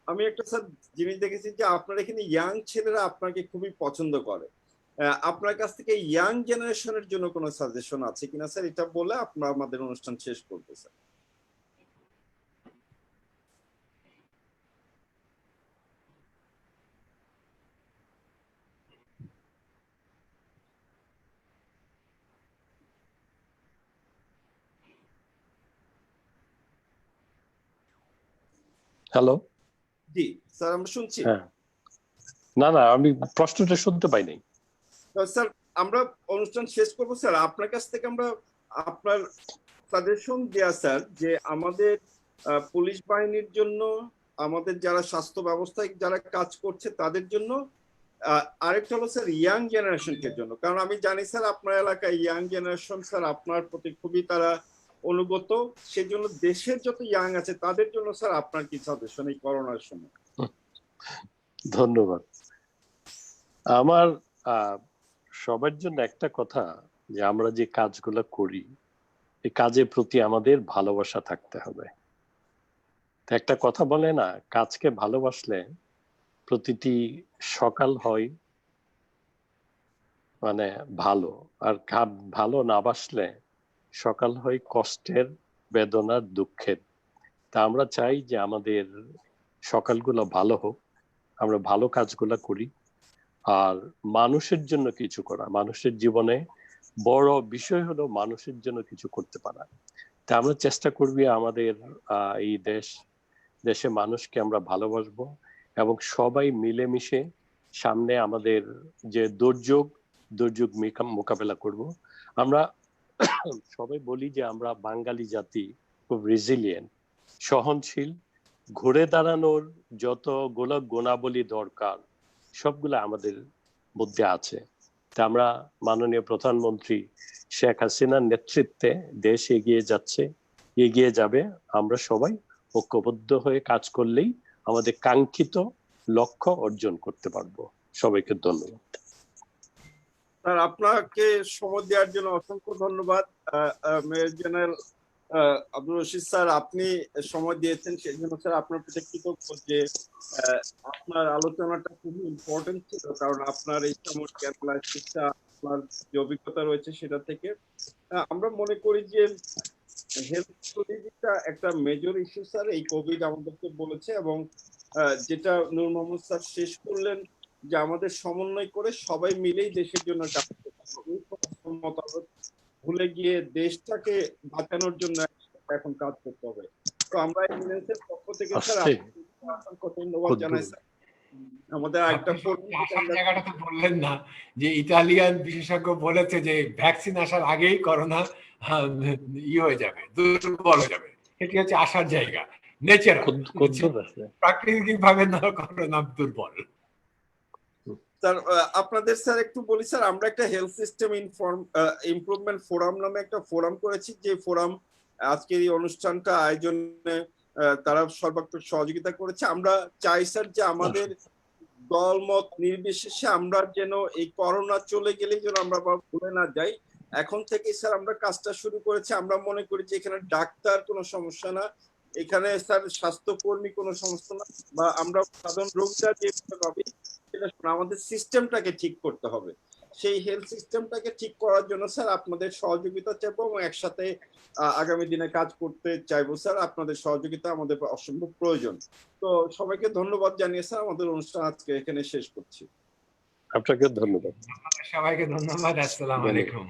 আমি একটা স্যার জিনিস দেখেছি যে আপনার এখানে ইয়াং ছেলেরা আপনাকে খুবই পছন্দ করে। আপনার কাছ থেকে ইয়াং জেনারেশনের জন্য কোনো সাজেশন আছে কিনা স্যার, এটা বলে আপনার আমাদের অনুষ্ঠান শেষ করবো স্যার। হ্যালো, জি স্যার আমরা শুনছি। হ্যাঁ, না আমি প্রশ্নটা শুনতে পাই নাই। স্যার আমরা অনুষ্ঠান শেষ করবো স্যার, আপনার কাছ থেকে আমরা আপনার সাজেশন দেয়া স্যার যে আমাদের পুলিশ বাহিনীর জন্য, আমাদের যারা স্বাস্থ্য ব্যবস্থায় যারা কাজ করছে তাদের জন্য, আরেকটা হলো স্যার ইয়াং জেনারেশনকে জন্য, কারণ আমি জানি স্যার আপনার এলাকায় ইয়াং জেনারেশন স্যার আপনার প্রতি খুবই তারা অনুগত, সেই জন্য দেশের যত ইয়াং আছে তাদের জন্য স্যার আপনার কি সাজেশন এই করোনার সময়? ধন্যবাদ। আমার সবার জন্য একটা কথা, যে আমরা যে কাজগুলো করি এই কাজের প্রতি আমাদের ভালোবাসা থাকতে হবে। একটা কথা বলে না, কাজকে ভালোবাসলে প্রতিটি সকাল হয় মানে ভালো, আর ভালো না বাসলে সকাল হয় কষ্টের, বেদনার, দুঃখের। তা আমরা চাই যে আমাদের সকালগুলো ভালো হোক, আমরা ভালো কাজগুলো করি, আর মানুষের জন্য কিছু করা। মানুষের জীবনে বড় বিষয় হলো মানুষের জন্য কিছু করতে পারা। তা আমরা চেষ্টা করবি আমাদের এই দেশে মানুষকে আমরা ভালোবাসবো এবং সবাই মিলেমিশে সামনে আমাদের যে দুর্যোগ মোকাবেলা করব। আমরা সবাই বলি যে আমরা বাঙালি জাতি খুব রেজিলিয়েন্ট, সহনশীল, ঘুরে দাঁড়ানোর যত গুণাবলী দরকার সবগুলো আমাদের মধ্যে আছে। তা আমরা মাননীয় প্রধানমন্ত্রী শেখ হাসিনার নেতৃত্বে দেশ এগিয়ে যাবে। আমরা সবাই ঐক্যবদ্ধ হয়ে কাজ করলেই আমাদের কাঙ্ক্ষিত লক্ষ্য অর্জন করতে পারবো। সবাইকে ধন্যবাদ। স্যার আপনাকে সময় দেওয়ার জন্য অসংখ্য ধন্যবাদ। Major general Abdur Rashid sir, আপনি সময় দিয়েছেন সেই জন্য স্যার আপনার প্রতি কৃতজ্ঞ যে আপনার আলোচনাটা খুবই ইম্পর্টেন্ট ছিল, কারণ আপনার এই সামরিক অ্যানালাইসিসটা, আপনার যে অভিজ্ঞতা রয়েছে সেটা থেকে আমরা মনে করি যে হেলথ সিকিউরিটিটা একটা মেজর ইস্যু স্যার, এই কোভিড আমাদেরকে বলেছে। এবং যেটা নূর মোহাম্মদ স্যার শেষ করলেন যে আমাদের সমন্বয় করে সবাই মিলেই দেশের জন্য কাজ করতে হবে, মতামত ভুলে গিয়ে দেশটাকে বাঁচানোর জন্য এখন কাজ করতে হবে। তো আমরা এমিনেন্সের পক্ষ থেকে স্যার অসংখ্য ধন্যবাদ জানাই স্যার। আমাদের একটা জায়গাটা তো বললেন না যে ইতালিয়ান বিশেষজ্ঞ বলেছে যে ভ্যাকসিন আসার আগেই করোনা হয়ে যাবে, দুর্বল হয়ে যাবে। এটি হচ্ছে আসার জায়গা, নেচার, প্রাকৃতিক ভাবে না করোনা দুর্বল। স্যার আপনাদের স্যার একটু বলি স্যার, আমরা একটা হেলথ সিস্টেম ইমপ্রুভমেন্ট ফোরাম নামে একটা ফোরাম করেছি, যে ফোরাম আজকের এই অনুষ্ঠানটা আয়োজনে তারা সর্বাত্মক সহযোগিতা করেছে। আমরা চাই স্যার যে আমাদের দলমত নির্বিশেষে আমরা যেন এই করোনা চলে গেলেই যেন আমরা ভুলে না যাই। এখন থেকে স্যার আমরা কাজটা শুরু করেছি। আমরা মনে করি যে এখানে ডাক্তার কোনো সমস্যা না, এখানে স্যার স্বাস্থ্যকর্মী কোনো সমস্যা না, বা আমরা সাধারণ রোগীরা যে পাবি সেটা আমাদের সিস্টেমটাকে ঠিক করতে হবে। সেই হেলথ সিস্টেমটাকে ঠিক করার জন্য স্যার আপনাদের সহযোগিতা চাইবো এবং একসাথে আগামী দিনে কাজ করতে চাইবো স্যার। আপনাদের সহযোগিতা আমাদের অসম্ভব প্রয়োজন। তো সবাইকে ধন্যবাদ জানিয়ে স্যার আমাদের অনুষ্ঠান আজকে এখানে শেষ করছি। আপনাকে ধন্যবাদ। সবাইকে ধন্যবাদ। আসসালামু আলাইকুম।